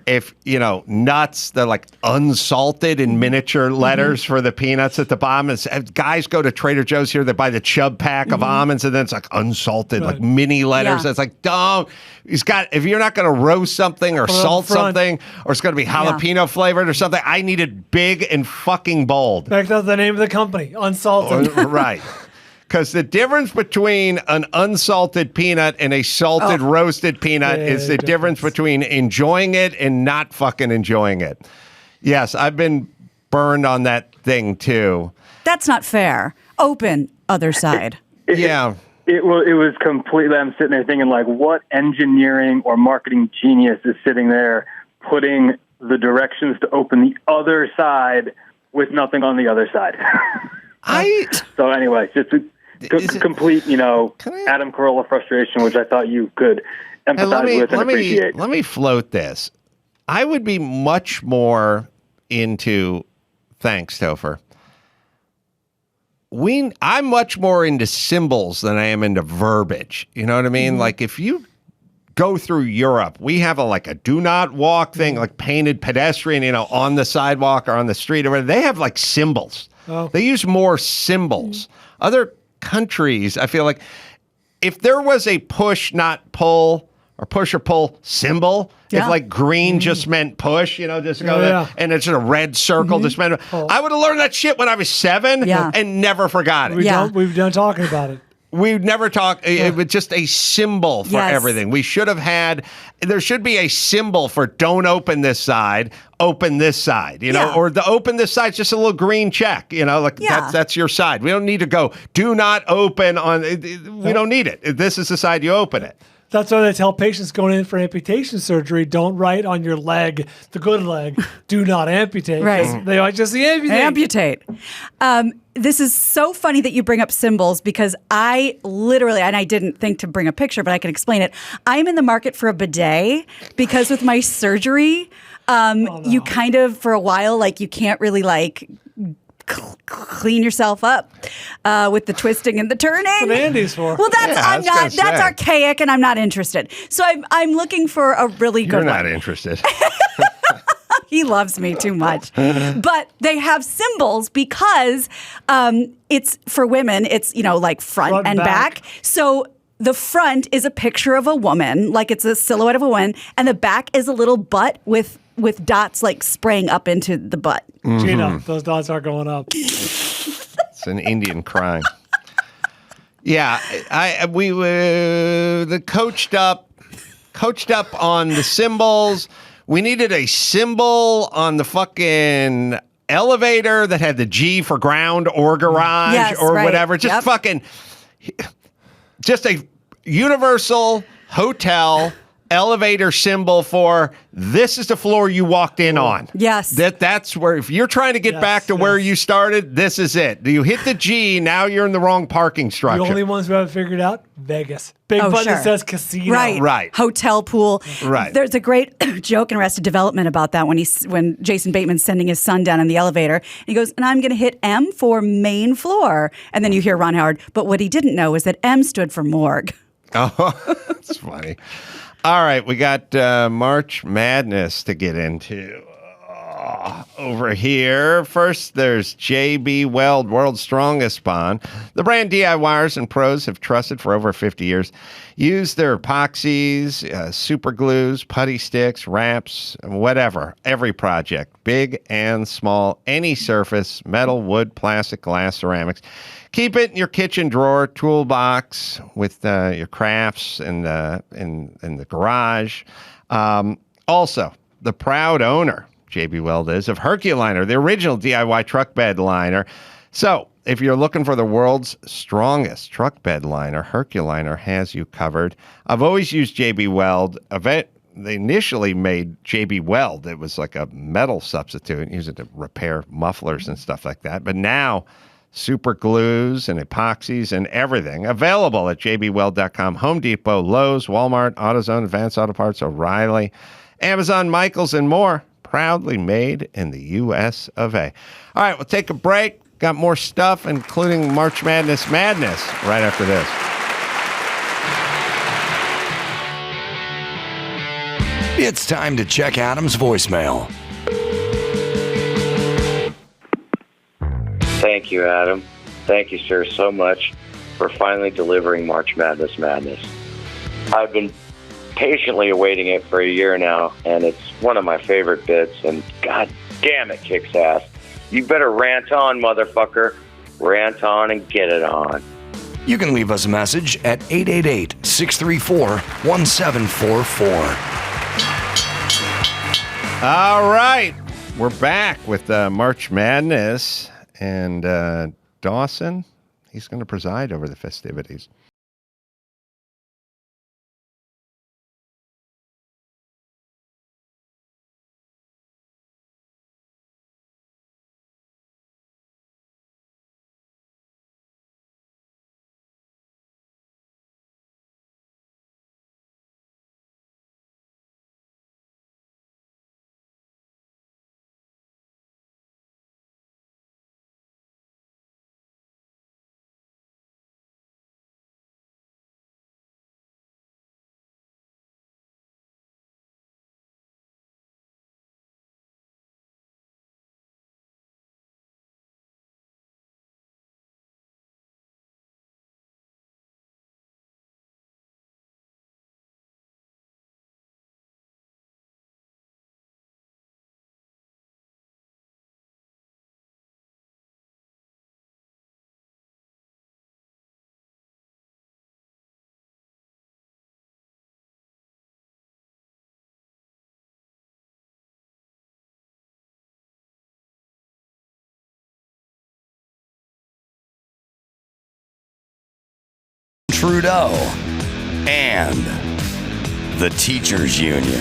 If nuts, they're like unsalted in miniature letters for the peanuts at the bottom. Guys go to Trader Joe's here, they buy the Chub pack of almonds, and then it's like unsalted, like mini letters. It's like, don't. If you're not going to roast something or salt something, or it's going to be jalapeno flavored or something, I need it big and fucking bold. That's the name of the company, Unsalted. Right. Because the difference between an unsalted peanut and a salted roasted peanut is the difference between enjoying it and not fucking enjoying it. Yes, I've been burned on that thing too. That's not fair. Open other side. Yeah. It was completely, I'm sitting there thinking, like, what engineering or marketing genius is sitting there putting the directions to open the other side with nothing on the other side? So anyway, just complete, Adam Carolla frustration, which I thought you could empathize with and appreciate. Let me float this. I would be much more into, thanks, Topher. I'm much more into symbols than I am into verbiage. You know what I mean? Like if you go through Europe, we have a do not walk thing, like painted pedestrian, on the sidewalk or on the street or whatever. They have like symbols. They use more symbols. Other countries, I feel like if there was a push, not pull, or push or pull symbol, if like green just meant push, just go there, and it's a red circle just meant, I would have learned that shit when I was 7 and never forgot it. We've done talking about it. We've never talked. It was just a symbol for everything. We should have had. There should be a symbol for don't open this side, open this side. Or the open this side is just a little green check. That's your side. We don't need to go do not open on. We don't need it. This is the side you open it. That's why they tell patients going in for amputation surgery, don't write on your leg, the good leg, do not amputate. Right. They might just amputate. This is so funny that you bring up symbols because I literally, and I didn't think to bring a picture, but I can explain it. I'm in the market for a bidet because with my surgery, you kind of, for a while, you can't really clean yourself up with the twisting and the turning. That's what Andy's for. Well, that's that's archaic, and I'm not interested. So I'm looking for a really good You're one. not interested. He loves me too much. But they have symbols because it's for women, it's, like front and back. So the front is a picture of a woman, like it's a silhouette of a woman, and the back is a little butt with dots like spraying up into the butt. Mm-hmm. Gina, those dots are going up. It's an Indian crime. Yeah, we were coached up on the symbols. We needed a symbol on the fucking elevator that had the G for ground or garage whatever. Just just a universal hotel elevator symbol for this is the floor you walked in on. Yes. That's where, if you're trying to get back to where you started, this is it. You hit the G, now you're in the wrong parking structure. The only ones who haven't figured out, Vegas. Big button that says casino. Right. Hotel, pool. Right. There's a great joke in Arrested Development about that when Jason Bateman's sending his son down in the elevator. And he goes, and I'm going to hit M for main floor. And then you hear Ron Howard. But what he didn't know is that M stood for morgue. Oh, that's funny. All right, we got March Madness to get into over here. First, there's J.B. Weld, World's Strongest Bond. The brand DIYers and pros have trusted for over 50 years. Use their epoxies, super glues, putty sticks, wraps, whatever. Every project, big and small, any surface, metal, wood, plastic, glass, ceramics. Keep it in your kitchen drawer, toolbox with your crafts in the garage. Also, the proud owner, J.B. Weld is, of Herculiner, the original DIY truck bed liner. So, if you're looking for the world's strongest truck bed liner, Herculiner has you covered. I've always used J.B. Weld. They initially made J.B. Weld. It was like a metal substitute, use it to repair mufflers and stuff like that. But now, super glues and epoxies and everything available at jbweld.com. Home Depot, Lowe's, Walmart, AutoZone, Advanced Auto Parts, O'Reilly, Amazon, Michaels, and more. Proudly made in the U.S. of A. All right, we'll take a break. Got more stuff, including March Madness right after this. It's time to check Adam's voicemail. Thank you, Adam. Thank you, sir, so much for finally delivering March Madness. I've been patiently awaiting it for a year now, and it's one of my favorite bits, and god damn, it kicks ass. You better rant on, motherfucker. Rant on and get it on. You can leave us a message at 888-634-1744. All right, we're back with March Madness. And Dawson, he's going to preside over the festivities. Trudeau and the Teachers Union.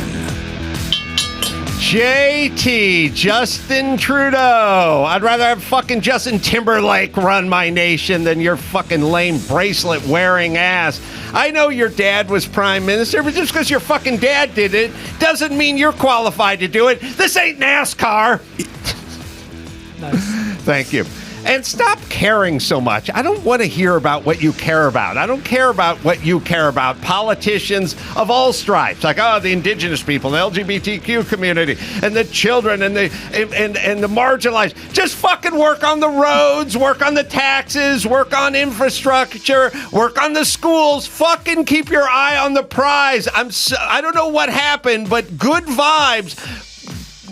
JT, Justin Trudeau. I'd rather have fucking Justin Timberlake run my nation than your fucking lame bracelet wearing ass. I know your dad was prime minister, but just because your fucking dad did it doesn't mean you're qualified to do it. This ain't NASCAR. Nice. Thank you. And stop caring so much. I don't want to hear about what you care about. I don't care about what you care about. Politicians of all stripes, like the indigenous people, the LGBTQ community, and the children, and the marginalized. Just fucking work on the roads, work on the taxes, work on infrastructure, work on the schools. Fucking keep your eye on the prize. I don't know what happened, but good vibes.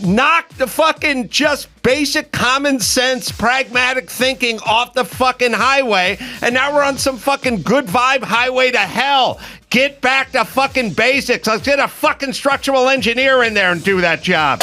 Knock the fucking just basic common sense, pragmatic thinking off the fucking highway, and now we're on some fucking good vibe highway to hell. Get back to fucking basics. Let's get a fucking structural engineer in there and do that job.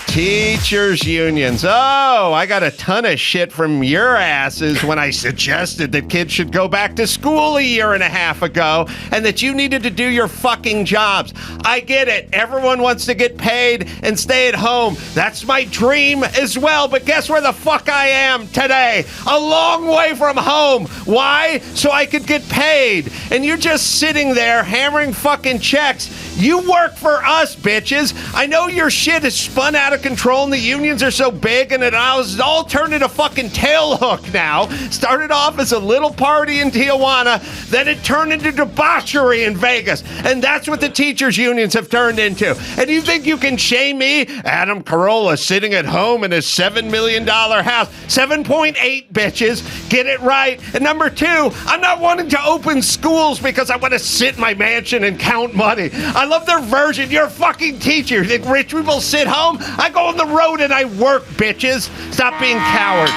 Teachers unions. Oh, I got a ton of shit from your asses when I suggested that kids should go back to school a year and a half ago and that you needed to do your fucking jobs. I get it. Everyone wants to get paid and stay at home. That's my dream as well. But guess where the fuck I am today? A long way from home. Why? So I could get paid. And you're just sitting there hammering fucking checks. You work for us, bitches. I know your shit is spun out of control and the unions are so big and it all turned into fucking tail hook now. Started off as a little party in Tijuana, then it turned into debauchery in Vegas. And that's what the teachers unions have turned into. And you think you can shame me? Adam Carolla sitting at home in his $7 million house. 7.8, bitches. Get it right. And number two, I'm not wanting to open schools because I want to sit in my mansion and count money. I love their version. You're a fucking teacher. You think rich people sit home? I go on the road and I work, bitches. Stop being cowards.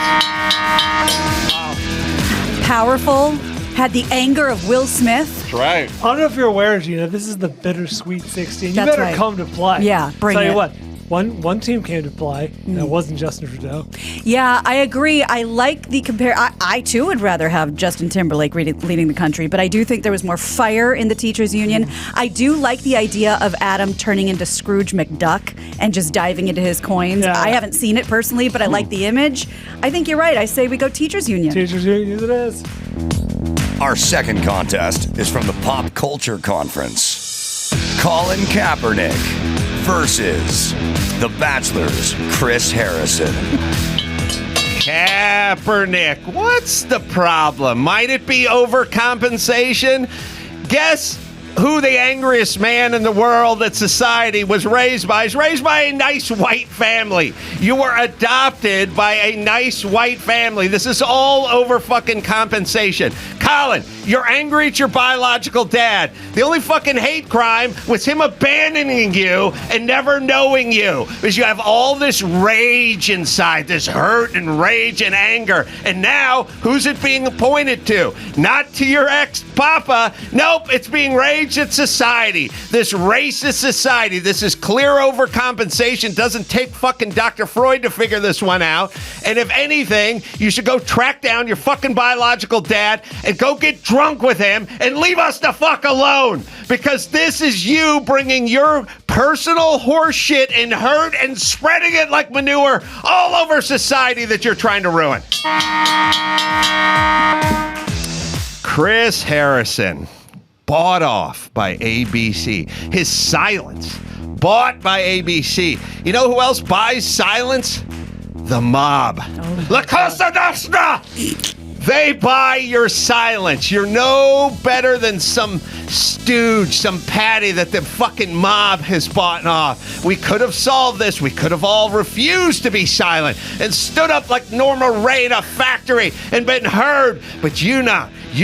Powerful. Had the anger of Will Smith. That's right. I don't know if you're aware, Gina, this is the Bittersweet 16. You That's better right. come to play. Yeah, bring Tell it. you what, one team came to play. And it wasn't Justin Trudeau. Yeah, I agree. I like the compare. I too would rather have Justin Timberlake leading the country, but I do think there was more fire in the teachers union. I do like the idea of Adam turning into Scrooge McDuck and just diving into his coins. Yeah. I haven't seen it personally, but I like the image. I think you're right. I say we go teachers union. Teachers union it is. Our second contest is from the Pop Culture Conference. Colin Kaepernick versus The Bachelor's Chris Harrison. Kaepernick, what's the problem? Might it be overcompensation? Guess who the angriest man in the world that society was raised by? Is raised by a nice white family. You were adopted by a nice white family. This is all over fucking compensation. Colin, you're angry at your biological dad. The only fucking hate crime was him abandoning you and never knowing you. Because you have all this rage inside, this hurt and rage and anger. And now, who's it being pointed to? Not to your ex-papa. Nope, it's being raged at society. This racist society. This is clear overcompensation. Doesn't take fucking Dr. Freud to figure this one out. And if anything, you should go track down your fucking biological dad and go get drunk with him and leave us the fuck alone. Because this is you bringing your personal horse shit and hurt and spreading it like manure all over society that you're trying to ruin. Chris Harrison, bought off by ABC. His silence, bought by ABC. You know who else buys silence? The mob. La Cosa Nostra! They buy your silence. You're no better than some stooge, some patty that the fucking mob has bought off. We could have solved this. We could have all refused to be silent and stood up like Norma Ray in a factory and been heard. But you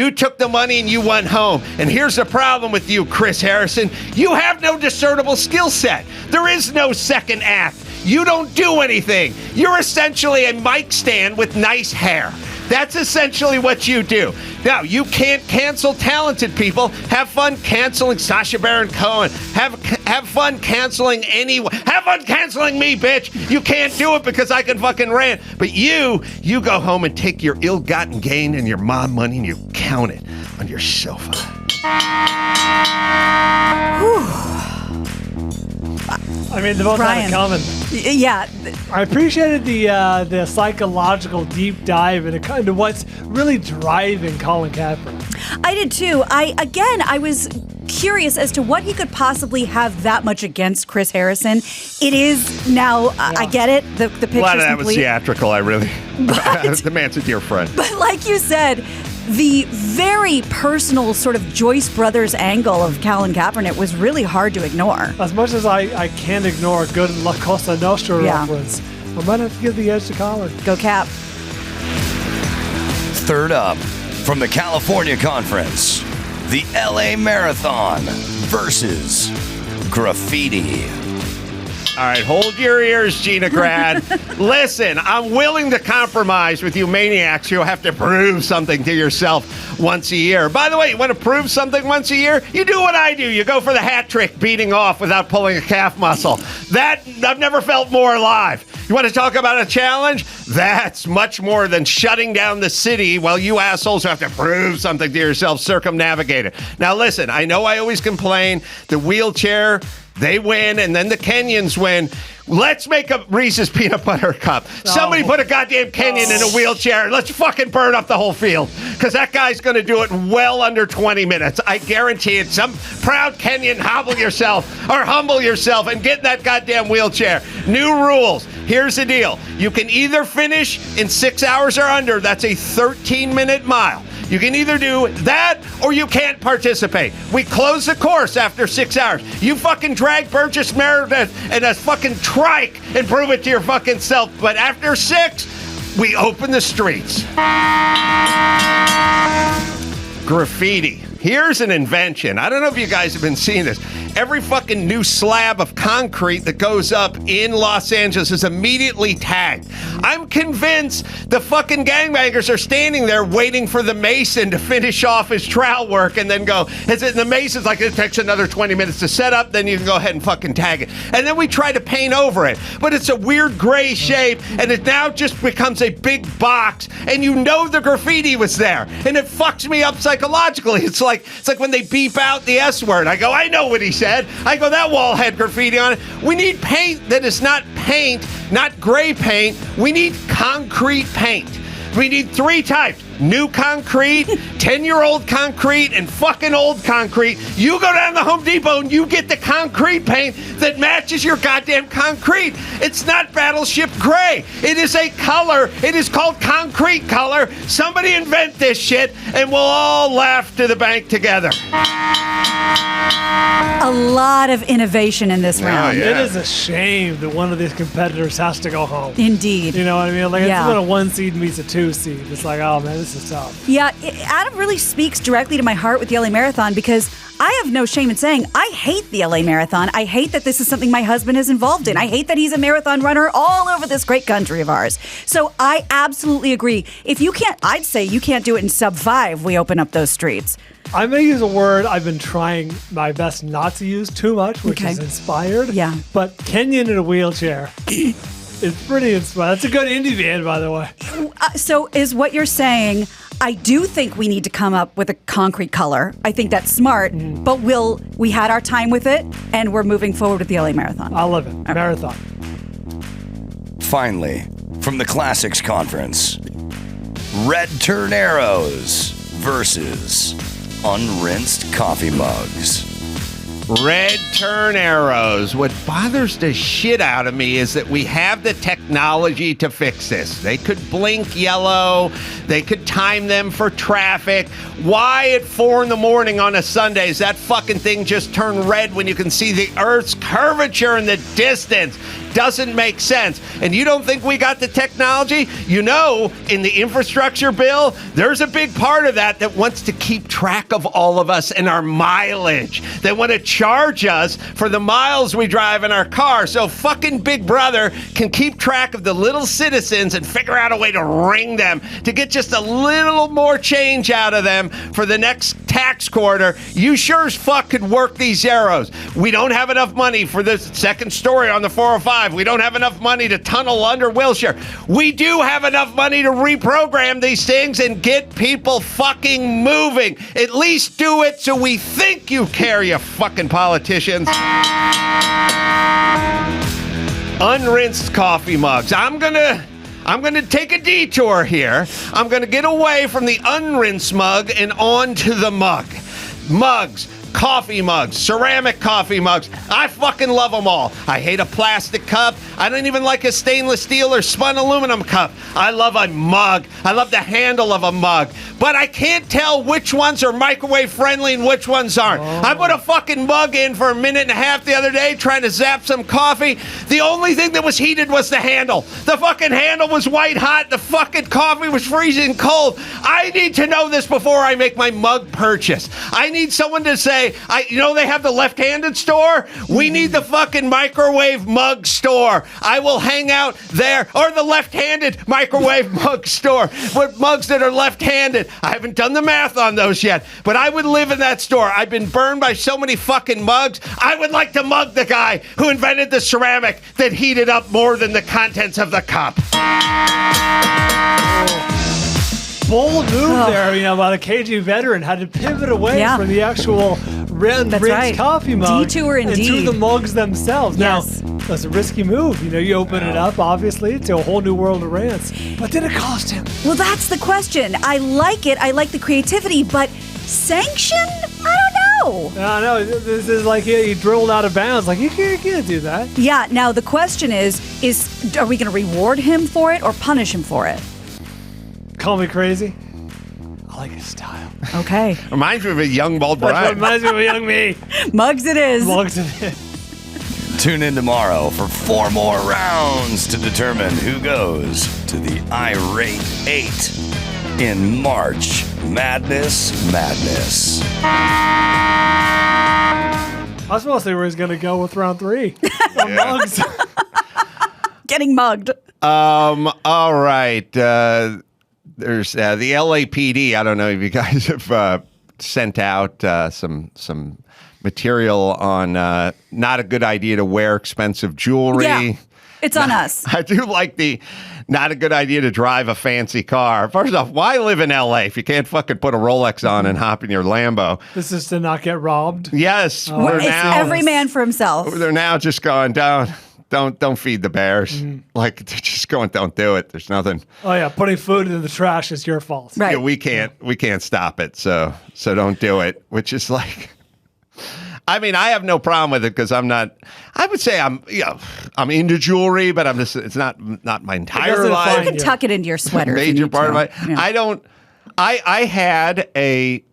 took the money and you went home. And here's the problem with you, Chris Harrison. You have no discernible skill set. There is no second act. You don't do anything. You're essentially a mic stand with nice hair. That's essentially what you do. Now, you can't cancel talented people. Have fun canceling Sacha Baron Cohen. Have fun canceling anyone. Have fun canceling me, bitch. You can't do it because I can fucking rant. But you go home and take your ill-gotten gain and your mob money and you count it on your sofa. I mean, the both had it coming. Yeah. I appreciated the psychological deep dive into what's really driving Colin Kaepernick. I did too. I was curious as to what he could possibly have that much against Chris Harrison. It is now, I get it, the picture's complete. A lot of that was theatrical, the man's a dear friend. But like you said, the very personal sort of Joyce Brothers angle of Colin Kaepernick was really hard to ignore. As much as I can't ignore a good La Cosa Nostra reference, I might have to give the edge to Colin. Go Cap. Third up, from the California Conference, the LA Marathon versus graffiti. All right, hold your ears, Gina Grad. Listen, I'm willing to compromise with you maniacs who have to prove something to yourself once a year. By the way, you want to prove something once a year? You do what I do. You go for the hat trick, beating off without pulling a calf muscle. That, I've never felt more alive. You want to talk about a challenge? That's much more than shutting down the city while you assholes have to prove something to yourself, circumnavigate it. Now listen, I know I always complain, the wheelchair, they win, and then the Kenyans win. Let's make a Reese's Peanut Butter Cup. Somebody put a goddamn Kenyan in a wheelchair. Let's fucking burn up the whole field. Because that guy's going to do it in well under 20 minutes. I guarantee it. Some proud Kenyan, humble yourself and get in that goddamn wheelchair. New rules. Here's the deal. You can either finish in 6 hours or under. That's a 13-minute mile. You can either do that or you can't participate. We close the course after 6 hours. You fucking drag Burgess Meredith and a fucking trike and prove it to your fucking self. But after 6, we open the streets. Graffiti. Here's an invention. I don't know if you guys have been seeing this. Every fucking new slab of concrete that goes up in Los Angeles is immediately tagged. I'm convinced the fucking gangbangers are standing there waiting for the mason to finish off his trowel work and then go, the mason's like, it takes another 20 minutes to set up, then you can go ahead and fucking tag it. And then we try to paint over it. But it's a weird gray shape, and it now just becomes a big box, and you know the graffiti was there. And it fucks me up psychologically. It's like when they beep out the S word. I go, I know what he said. I go, that wall had graffiti on it. We need paint that is not paint, not gray paint. We need concrete paint. We need 3 types. New concrete, 10-year-old concrete, and fucking old concrete. You go down to Home Depot and you get the concrete paint that matches your goddamn concrete. It's not Battleship Gray. It is a color. It is called concrete color. Somebody invent this shit and we'll all laugh to the bank together. A lot of innovation in this round. It is a shame that one of these competitors has to go home. Indeed. You know what I mean? Like, it's when a 1 seed meets a 2 seed. It's like, oh man, this is tough. Yeah, Adam really speaks directly to my heart with the LA Marathon because I have no shame in saying I hate the LA Marathon. I hate that this is something my husband is involved in. I hate that he's a marathon runner all over this great country of ours. So I absolutely agree. If you can't, I'd say you can't do it in sub 5. We open up those streets. I may use a word I've been trying my best not to use too much, which is inspired. Yeah. But Kenyan in a wheelchair is pretty inspired. That's a good indie band, by the way. So is what you're saying, I do think we need to come up with a concrete color. I think that's smart, but we had our time with it, and we're moving forward with the LA Marathon. I love it. Okay. Marathon. Finally, from the Classics Conference, Red Turn Arrows versus unrinsed coffee mugs. Red Turn Arrows. What bothers the shit out of me is that we have the technology to fix this. They could blink yellow. They could time them for traffic. Why at 4 a.m. on a Sunday is that fucking thing just turn red when you can see the Earth's curvature in the distance? Doesn't make sense. And you don't think we got the technology? You know, in the infrastructure bill, there's a big part of that wants to keep track of all of us and our mileage. They want to charge us for the miles we drive in our car. So fucking Big Brother can keep track of the little citizens and figure out a way to ring them to get just a little more change out of them for the next tax quarter. You sure as fuck could work these arrows. We don't have enough money for this second story on the 405. We don't have enough money to tunnel under Wilshire. We do have enough money to reprogram these things and get people fucking moving. At least do it so we think you care, you fucking politicians. Unrinsed coffee mugs. I'm gonna take a detour here. I'm gonna get away from the unrinsed mug and onto the mug. Mugs. coffee mugs, ceramic coffee mugs. I fucking love them all. I hate a plastic cup. I don't even like a stainless steel or spun aluminum cup. I love a mug. I love the handle of a mug. But I can't tell which ones are microwave friendly and which ones aren't. I put a fucking mug in for a minute and a half the other day trying to zap some coffee. The only thing that was heated was the handle. The fucking handle was white hot. The fucking coffee was freezing cold. I need to know this before I make my mug purchase. I need someone to say, they have the left-handed store? We need the fucking microwave mug store. I will hang out there. Or the left-handed microwave mug store with mugs that are left-handed. I haven't done the math on those yet, but I would live in that store. I've been burned by so many fucking mugs. I would like to mug the guy who invented the ceramic that heated up more than the contents of the cup. Bold move there, by the KG veteran. Had to pivot away from the actual rinse coffee mug Detour indeed. into the mugs themselves. Yes. Now, that's a risky move. You open it up, obviously, to a whole new world of rants. What did it cost him? Well, that's the question. I like it. I like the creativity, but sanction? I don't know. No, this is like he drilled out of bounds. Like, you can't do that. Yeah, now the question is are we going to reward him for it or punish him for it? Call me crazy. I like his style. Okay. Reminds me of a young bald bride. Reminds me of a young me. Mugs it is. Mugs it is. Tune in tomorrow for 4 more rounds to determine who goes to the Irate 8 in March Madness. I was supposed to say where he's going to go with round 3. Mugs. Getting mugged. All right. There's the LAPD. I don't know if you guys have sent out some material on not a good idea to wear expensive jewelry. Yeah, it's on us. I do like the not a good idea to drive a fancy car. First off, why live in LA if you can't fucking put a Rolex on and hop in your Lambo? This is to not get robbed? Yes. It's every man for himself. They're now just going down. Don't feed the bears. Like, they're just going, don't do it. There's nothing. Oh yeah, putting food in the trash is your fault. Right. Yeah, we can't stop it. So don't do it. Which is like, I mean, I have no problem with it because I'm not. I would say I'm into jewelry, but I'm just. It's not my entire life. You can tuck it into your sweater. Major part of my. Yeah. I don't. I had a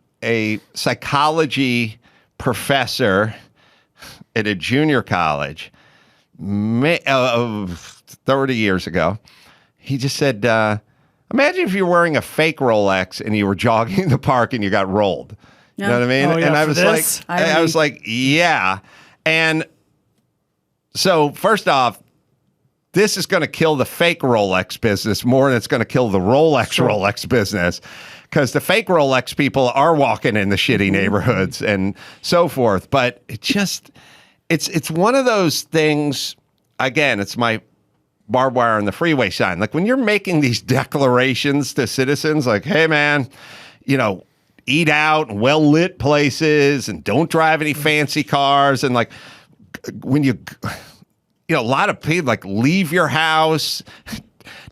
psychology professor at a junior college. 30 years ago, he just said, imagine if you're wearing a fake Rolex and you were jogging in the park and you got rolled. You know what I mean? Oh, yeah, and I was like, yeah. And so first off, this is going to kill the fake Rolex business more than it's going to kill the Rolex business, because the fake Rolex people are walking in the shitty neighborhoods and so forth. But it's one of those things. Again, it's my barbed wire on the freeway sign. Like, when you're making these declarations to citizens, like, hey man, eat out in well-lit places and don't drive any fancy cars, and like when a lot of people like leave your house,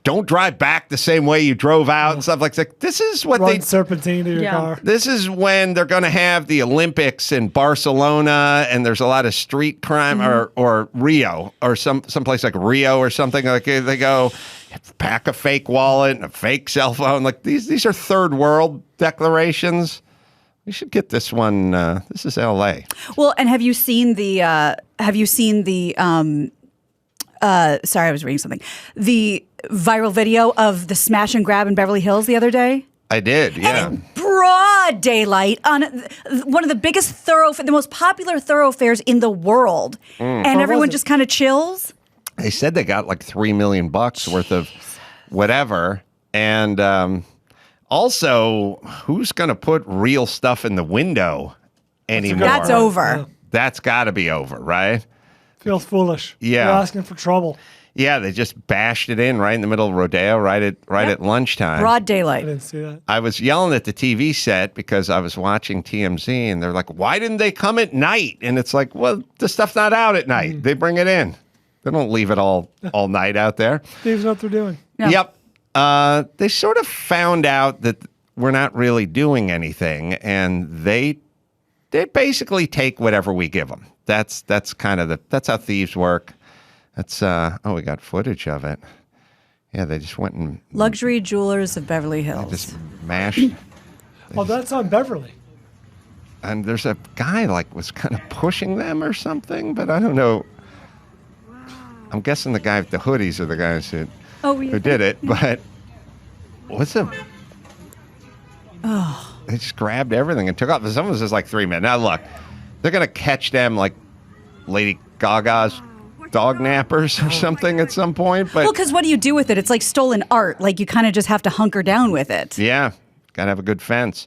don't drive back the same way you drove out and stuff like that. This is what Run serpentine to your car. This is when they're going to have the Olympics in Barcelona, and there's a lot of street crime, or Rio, or someplace like Rio or something. Like, they go pack a fake wallet and a fake cell phone. Like, these are third world declarations. We should get this one. This is LA. Well, and have you seen the sorry, I was reading something. The viral video of the smash and grab in Beverly Hills the other day? I did, yeah. And broad daylight on one of the biggest the most popular thoroughfares in the world. And everyone just kind of chills. They said they got like $3 million worth of whatever. And also, who's going to put real stuff in the window anymore? That's over. Yeah. That's got to be over, right? Feels foolish. Yeah. You're asking for trouble. Yeah, they just bashed it in right in the middle of Rodeo, right at lunchtime. Broad daylight. I didn't see that. I was yelling at the TV set because I was watching TMZ, and they're like, why didn't they come at night? And it's like, well, the stuff's not out at night. They bring it in. They don't leave it all night out there. Steve's what they're doing. Yeah. Yep. They sort of found out that we're not really doing anything, and they they basically take whatever we give them. That's kind of that's how thieves work. That's we got footage of it. Yeah, they just went and Luxury Jewelers of Beverly Hills. just mashed. Oh, that's on Beverly. And there's a guy was kind of pushing them or something, but I don't know. I'm guessing the guy with the hoodies are the guys who did it, but what's up? Oh. They just grabbed everything and took off. Some was just 3 minutes. Now look, they're gonna catch them like Lady Gaga's dog nappers or something at some point. But well, because what do you do with it? It's like stolen art. Like you kind of just have to hunker down with it. Yeah, gotta have a good fence.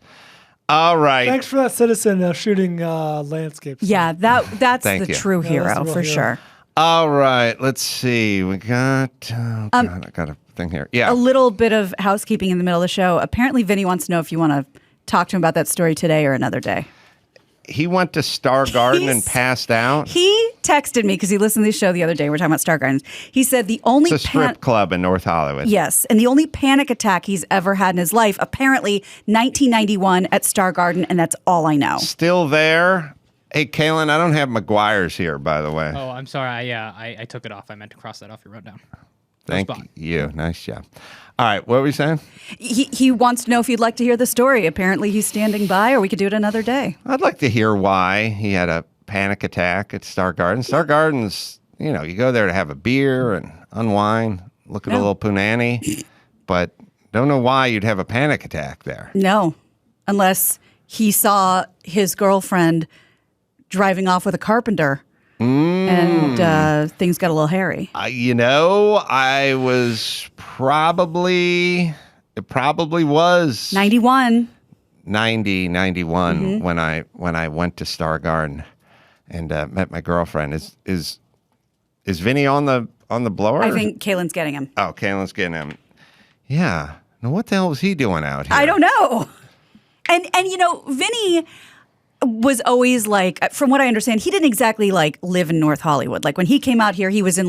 All right. Thanks for that citizen shooting landscapes. Yeah, that's Thank the you. true hero for sure. All right, let's see. We got. I got a thing here. Yeah, a little bit of housekeeping in the middle of the show. Apparently, Vinny wants to know if you want to talk to him about that story today or another day. He went to Star Garden and passed out. He texted me because he listened to the show the other day. We're talking about Star Gardens. He said the only it's a strip club in North Hollywood. Yes, and the only panic attack he's ever had in his life, apparently 1991 at Star Garden, and that's all I know. Still there. Hey, Kaylin, I don't have McGuire's here, by the way. Oh, I'm sorry. I took it off. I meant to cross that off your rundown. Thank you. Nice job. All right, what were we saying? He wants to know if you'd like to hear the story. Apparently he's standing by, or we could do it another day. I'd like to hear why he had a panic attack at Star Garden. Star Garden's, you go there to have a beer and unwind, look at a little punani, but don't know why you'd have a panic attack there. No, unless he saw his girlfriend driving off with a carpenter. And things got a little hairy. I was it probably was 91. 91 when I went to Star Garden and met my girlfriend. Is Vinny on the blower? I think Kaylin's getting him. Oh, Kaylin's getting him. Yeah. Now what the hell was he doing out here? I don't know. And Vinny was always from what I understand, he didn't exactly live in North Hollywood. Like when he came out here, he was in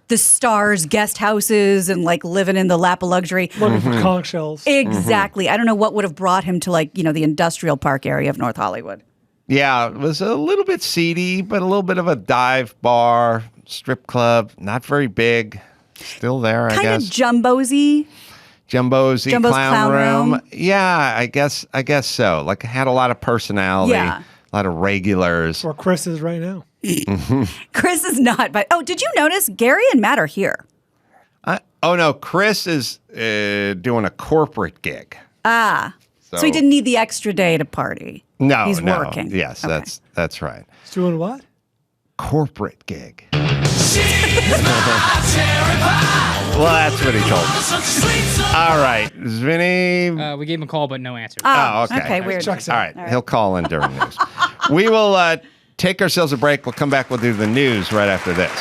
the Stars guest houses and living in the lap of luxury. Looking for conch shells. Exactly. I don't know what would have brought him to the industrial park area of North Hollywood. Yeah, it was a little bit seedy, but a little bit of a dive bar, strip club, not very big. Still there, I guess. Kind of jumbo-y. Jumbo's clown room. Yeah, I guess so. Had a lot of personality. Yeah. A lot of regulars. Where Chris is right now. Chris is not, but did you notice Gary and Matt are here? No, Chris is doing a corporate gig. So he didn't need the extra day to party. No, he's working. Yes, okay. That's right. He's doing what? Corporate gig. Well, that's what he told me. All right, Vinny. We gave him a call, but no answer. Oh, okay. Okay, weird. All right, he'll call in during news. We will take ourselves a break. We'll come back. We'll do the news right after this.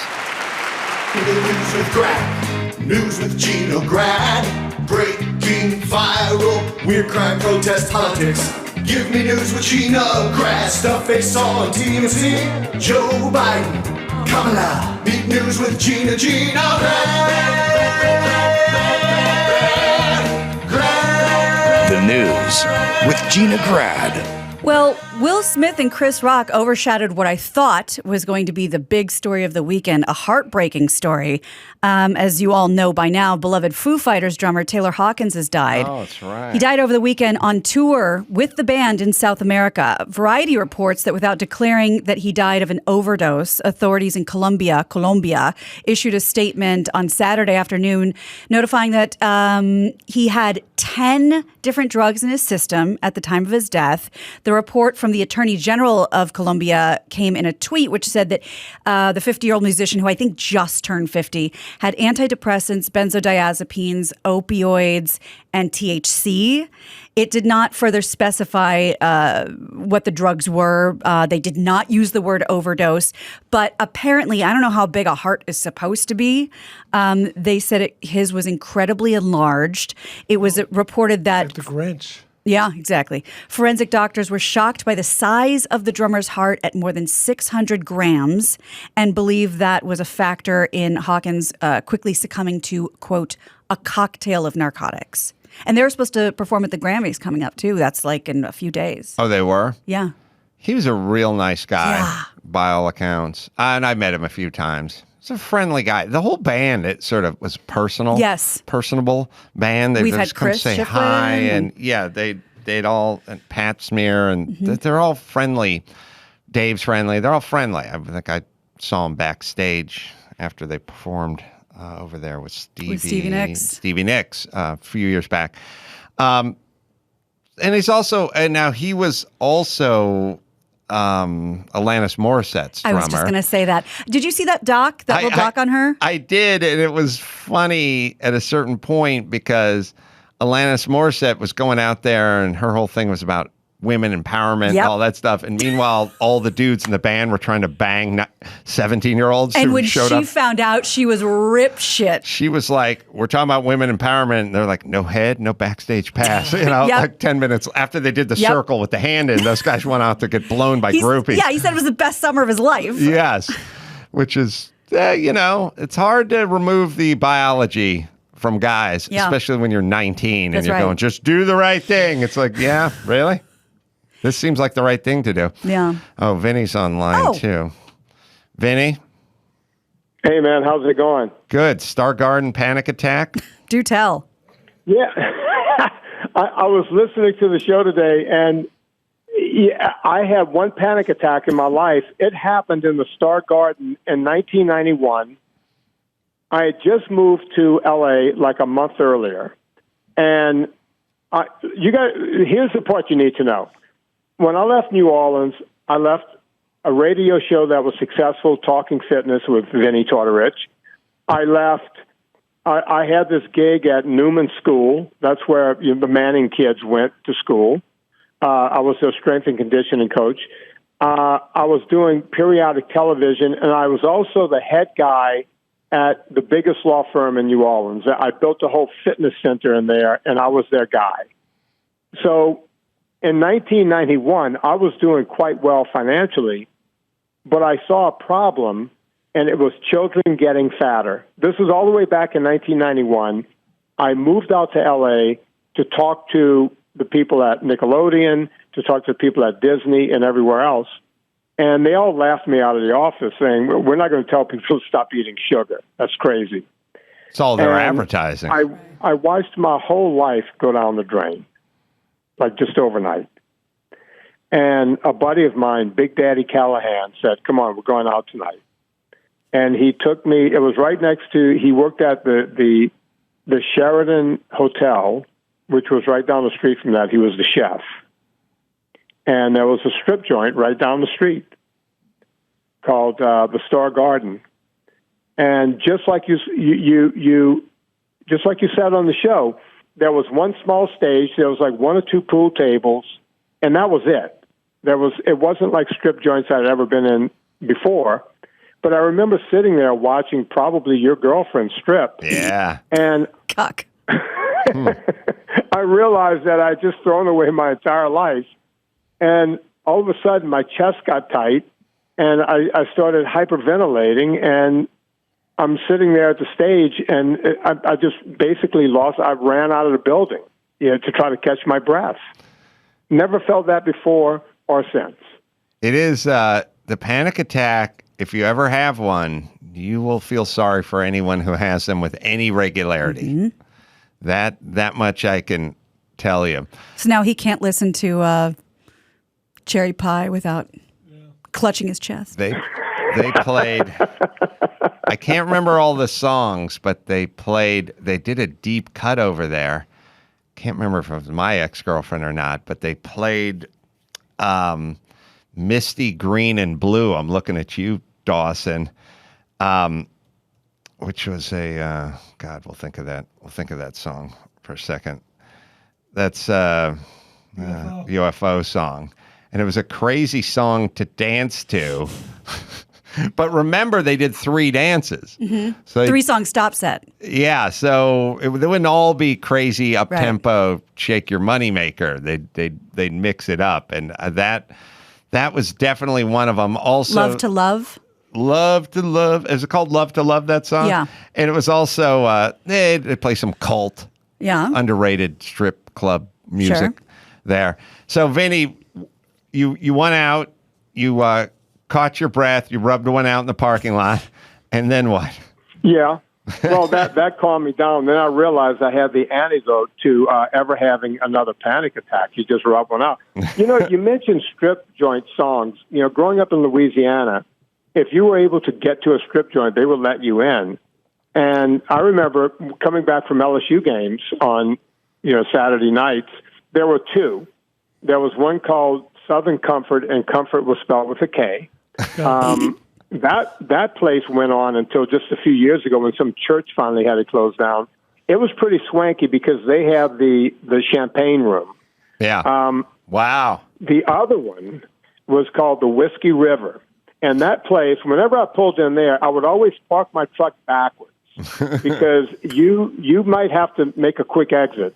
News with Grad. News with Gina Grad. Breaking, viral, weird crime, protest, politics. Give me news with Gina Grad. Stuff they saw on TMZ. Joe Biden. Kamala. Meet news with Gina Grad. The news with Gina Grad. Well, Will Smith and Chris Rock overshadowed what I thought was going to be the big story of the weekend, a heartbreaking story. As you all know by now, beloved Foo Fighters drummer Taylor Hawkins has died. Oh, that's right. He died over the weekend on tour with the band in South America. Variety reports that without declaring that he died of an overdose, authorities in Colombia, issued a statement on Saturday afternoon notifying that he had 10 different drugs in his system at the time of his death. The report from the Attorney General of Colombia came in a tweet which said that the 50-year-old musician, who I think just turned 50, had antidepressants, benzodiazepines, opioids, and THC. It did not further specify what the drugs were. They did not use the word overdose. But apparently, I don't know how big a heart is supposed to be. They said his was incredibly enlarged. It was reported that... Like the Grinch. Yeah, exactly. Forensic doctors were shocked by the size of the drummer's heart at more than 600 grams and believe that was a factor in Hawkins quickly succumbing to, quote, a cocktail of narcotics. And they were supposed to perform at the Grammys coming up, too. That's in a few days. Oh, they were? Yeah. He was a real nice guy, by all accounts. And I met him a few times. He's a friendly guy. The whole band, it sort of was personal. Yes. Personable band. We've just had Chris come say Shiflin hi. And yeah, they'd all, and Pat Smear, and they're all friendly. Dave's friendly. They're all friendly. I think I saw him backstage after they performed over there with Stevie Nicks a few years back. And he's also, and now he was also Alanis Morissette's drummer. I was just going to say that. Did you see that doc, little doc on her? I did, and it was funny at a certain point because Alanis Morissette was going out there, and her whole thing was about women empowerment, all that stuff. And meanwhile, all the dudes in the band were trying to bang 17-year-olds and who when showed she up. found out, she was rip shit. She was like, we're talking about women empowerment. And they're like, no head, no backstage pass. Like 10 minutes after they did the circle with the hand in, those guys went out to get blown by groupies. Yeah, he said it was the best summer of his life. Yes, which is, it's hard to remove the biology from guys, especially when you're 19 and you're going, just do the right thing. It's like, yeah, really? This seems like the right thing to do. Yeah. Oh, Vinny's online too. Vinny? Hey, man, how's it going? Good. Star Garden panic attack? Do tell. Yeah. I was listening to the show today, and I had one panic attack in my life. It happened in the Star Garden in 1991. I had just moved to L.A. like a month earlier. And here's the part you need to know. When I left New Orleans, I left a radio show that was successful, Talking Fitness with Vinnie Tortorich. I had this gig at Newman School. That's where the Manning kids went to school. I was their strength and conditioning coach. I was doing periodic television, and I was also the head guy at the biggest law firm in New Orleans. I built a whole fitness center in there, and I was their guy. So in 1991, I was doing quite well financially, but I saw a problem, and it was children getting fatter. This was all the way back in 1991. I moved out to L.A. to talk to the people at Nickelodeon, to talk to the people at Disney and everywhere else, and they all laughed me out of the office saying, we're not going to tell people to stop eating sugar. That's crazy. It's all their advertising. I watched my whole life go down the drain, like just overnight. And a buddy of mine, Big Daddy Callahan, said, come on, we're going out tonight. And he took me, it was right next to, he worked at the Sheraton Hotel, which was right down the street from that. He was the chef. And there was a strip joint right down the street called the Star Garden. And just like you said on the show, there was one small stage. There was like one or two pool tables, and that was it. It wasn't like strip joints I'd ever been in before. But I remember sitting there watching probably your girlfriend strip. Yeah. And cuck. I realized that I'd just thrown away my entire life. And all of a sudden, my chest got tight, and I started hyperventilating, and I'm sitting there at the stage, and I just basically I ran out of the building, to try to catch my breath. Never felt that before or since. It is the panic attack. If you ever have one, you will feel sorry for anyone who has them with any regularity. Mm-hmm. That much I can tell you. So now he can't listen to Cherry Pie without clutching his chest. They played, I can't remember all the songs, but they did a deep cut over there. Can't remember if it was my ex-girlfriend or not, but they played Misty Green and Blue. I'm looking at you, Dawson, which was God, we'll think of that song for a second. That's UFO song. And it was a crazy song to dance to. But remember, they did 3 dances. Mm-hmm. So 3-song stop set. Yeah, so they wouldn't all be crazy up-tempo, shake your moneymaker. They'd mix it up. And that was definitely one of them. Also, Love to Love. Love to Love. Is it called Love to Love, that song? Yeah. And it was also, they'd play some cult, underrated strip club music there. So, Vinny, you went out, you caught your breath, you rubbed one out in the parking lot, and then what? Yeah. Well, that calmed me down. Then I realized I had the antidote to ever having another panic attack. You just rub one out. You mentioned strip joint songs. Growing up in Louisiana, if you were able to get to a strip joint, they would let you in. And I remember coming back from LSU games on, Saturday nights. There were two. There was one called Southern Comfort, and Comfort was spelled with a K. That place went on until just a few years ago when some church finally had it closed down. It was pretty swanky because they have the champagne room. Yeah. Wow. The other one was called the Whiskey River. And that place, whenever I pulled in there, I would always park my truck backwards because you might have to make a quick exit.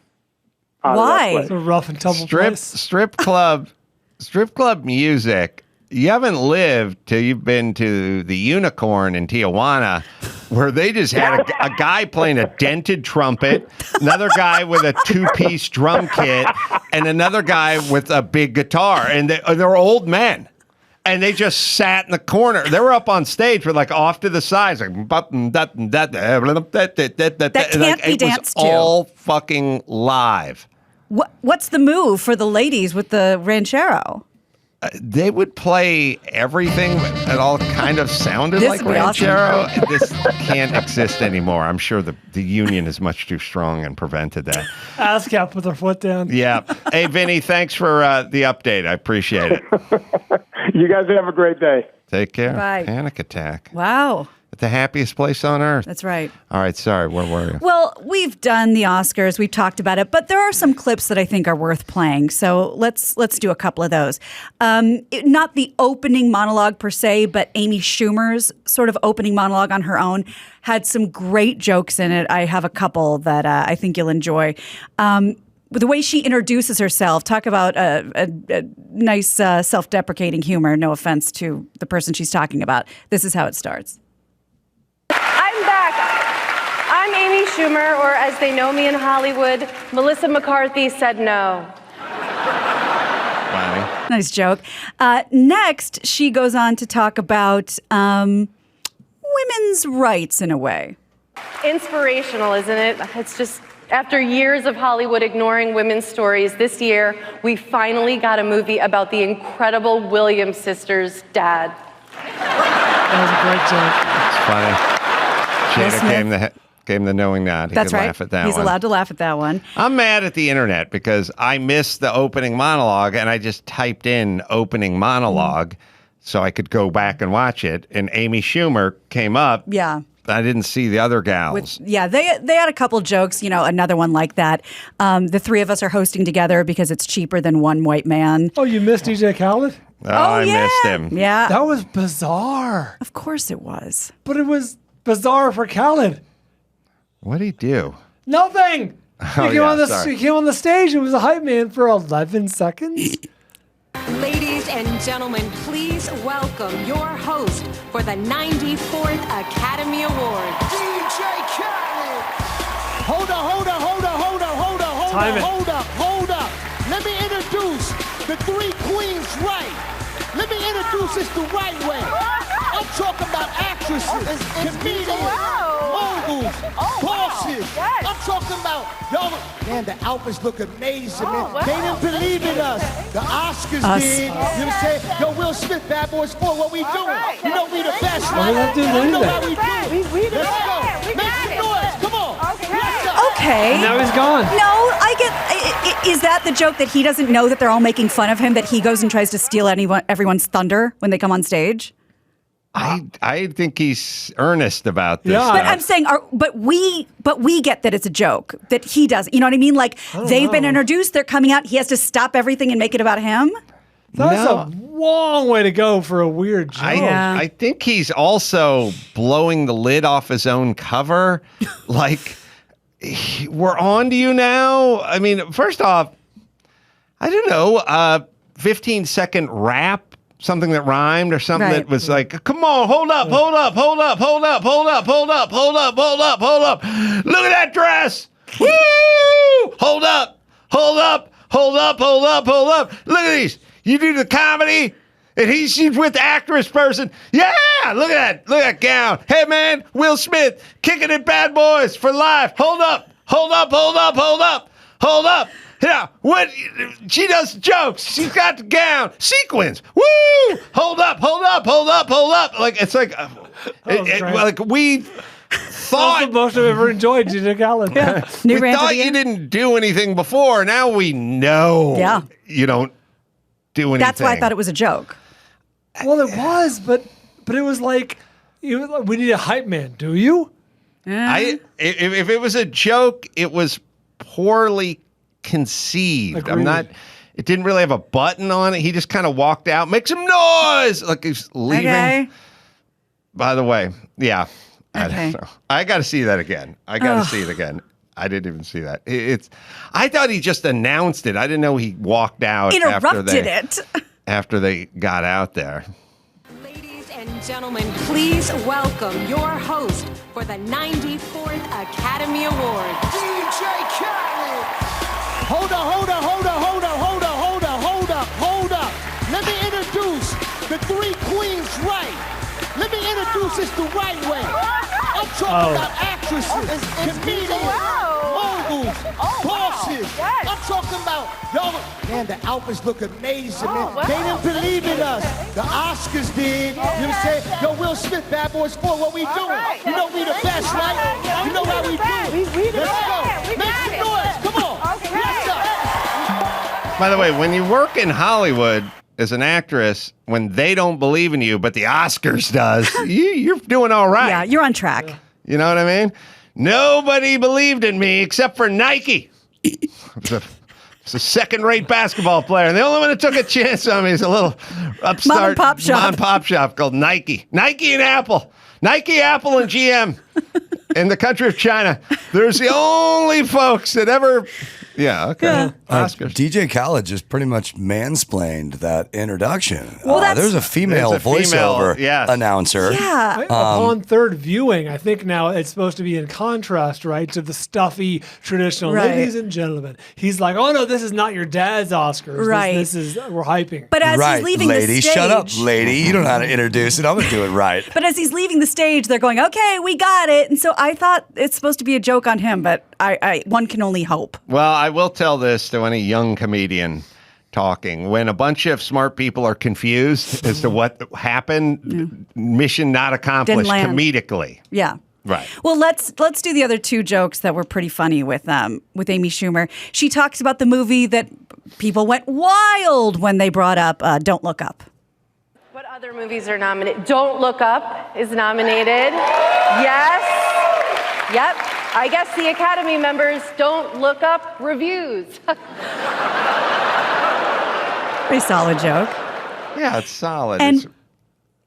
Why? It's a rough and tumble place. Strip club music. You haven't lived till you've been to the Unicorn in Tijuana, where they just had a guy playing a dented trumpet, another guy with a 2-piece drum kit, and another guy with a big guitar. And they're old men. And they just sat in the corner. They were up on stage, but off to the sides. That can't be danced to. All fucking live. What's the move for the ladies with the ranchero? They would play everything that all kind of sounded like ranchero. Awesome. This can't exist anymore. I'm sure the union is much too strong and prevented that. ASCAP with their foot down. Yeah. Hey, Vinny, thanks for the update. I appreciate it. You guys have a great day. Take care. Bye. Panic attack. Wow. At the happiest place on earth. That's right. All right. Sorry. Where were you? Well, we've done the Oscars. We've talked about it, but there are some clips that I think are worth playing. So let's do a couple of those. Not the opening monologue per se, but Amy Schumer's sort of opening monologue on her own had some great jokes in it. I have a couple that I think you'll enjoy. The way she introduces herself, talk about a nice self-deprecating humor. No offense to the person she's talking about. This is how it starts. I'm back. I'm Amy Schumer, or as they know me in Hollywood, Melissa McCarthy said no. Wow. Nice joke. Next, she goes on to talk about women's rights in a way. Inspirational, isn't it? It's just, after years of Hollywood ignoring women's stories, this year we finally got a movie about the incredible Williams sisters' dad. That was a great joke. It's funny. Jada gave him the knowing nod. He That's could right. laugh at that He's one. allowed to laugh at that one. I'm mad at the internet because I missed the opening monologue and I just typed in opening monologue so I could go back and watch it. And Amy Schumer came up. Yeah. I didn't see the other gals. They had a couple jokes, another one like that. The three of us are hosting together because it's cheaper than one white man. Oh, you missed DJ Khaled? I missed him. Yeah. That was bizarre. Of course it was. But it was bizarre for Khaled. What'd he do? Nothing. Oh, He came on the stage and was a hype man for 11 seconds. Ladies and gentlemen, please welcome your host for the 94th Academy Award, DJ Khaled. Hold up. Let me introduce the three queens right. Let me introduce this the right way. I'm talking about actresses, comedians, moguls, bosses. I'm talking about, y'all, man, the outfits look amazing, man. They didn't believe in us. The Oscars did. You know what I'm saying? Yo, Will Smith, Bad Boys 4, what we doing? You know we the best, right? You know how we do it. Let's go. Make some noise. Come on. Okay. Now he's gone. No, I get. Is that the joke that he doesn't know that they're all making fun of him? That he goes and tries to steal everyone's thunder when they come on stage? I think he's earnest about this. Yeah. But I'm saying, but we get that it's a joke that he doesn't. You know what I mean? Like they've been introduced, they're coming out. He has to stop everything and make it about him. That's a long way to go for a weird joke. I think he's also blowing the lid off his own cover. Like, we're on to you now. I mean, first off, I don't know, 15-second rap, something that rhymed or something that was like, come on, hold up. Look at that dress. Woo! Hold up. Look at these. You do the comedy, and she's with the actress person. Yeah, look at that gown. Hey, man, Will Smith, kicking it Bad Boys for life. Hold up. Yeah, what? She does jokes. She's got the gown. Sequins. Woo! Hold up. Like, it's like, like we thought. That's the most I've ever enjoyed, Gina Gallen. Yeah. We thought you didn't do anything before. Now we know you don't do anything. That's why I thought it was a joke. Well, it was, but it was like, we need a hype man, do you? If it was a joke, it was poorly conceived. Agreed. It didn't really have a button on it. He just kind of walked out, make some noise, like he's leaving. Okay. By the way, yeah. Okay. I don't know. I got to see that again. I didn't even see that. I thought he just announced it. I didn't know he walked out. Interrupted it. After they got out there. Ladies and gentlemen, please welcome your host for the 94th Academy Award, DJ Khaled. Hold up. Let me introduce the three queens right. Let me introduce this the right way. I'm talking about actresses, comedians, moguls, bosses. I'm talking about, man, the outfits look amazing, man. They didn't believe in us. The Oscars did. You know what I'm saying? Yo, Will Smith, Bad Boys 4, what we doing? You know we the best, right? You know how we do it. Let's go. Make some noise. Come on. Let's go. By the way, when you work in Hollywood as an actress, when they don't believe in you, but the Oscars does, you're doing all right. Yeah, you're on track. You know what I mean? Nobody believed in me except for Nike. It's a second-rate basketball player. And the only one that took a chance on me is a little upstart mom and pop shop called Nike. Nike and Apple. Nike, Apple, and GM in the country of China. There's the only folks that ever... Yeah, okay. Yeah. Oscars. DJ Khaled just pretty much mansplained that introduction. Well, there's a female voiceover announcer. Yeah. Upon third viewing, I think now it's supposed to be in contrast, right, to the stuffy traditional. Right. Ladies and gentlemen, he's like, oh no, this is not your dad's Oscars. Right. This is we're hyping. But as he's leaving lady, the stage, shut up, lady. You don't know how to introduce it. I'm gonna do it right. But as he's leaving the stage, they're going, okay, we got it. And so I thought it's supposed to be a joke on him, but one can only hope. Well, I will tell this to any young comedian talking. When a bunch of smart people are confused as to what happened, mission not accomplished comedically. Yeah. Right. Well, let's do the other two jokes that were pretty funny with Amy Schumer. She talks about the movie that people went wild when they brought up Don't Look Up. What other movies are nominated? Don't Look Up is nominated. Yes. Yep. I guess the Academy members don't look up reviews. Pretty solid joke. Yeah, it's solid. And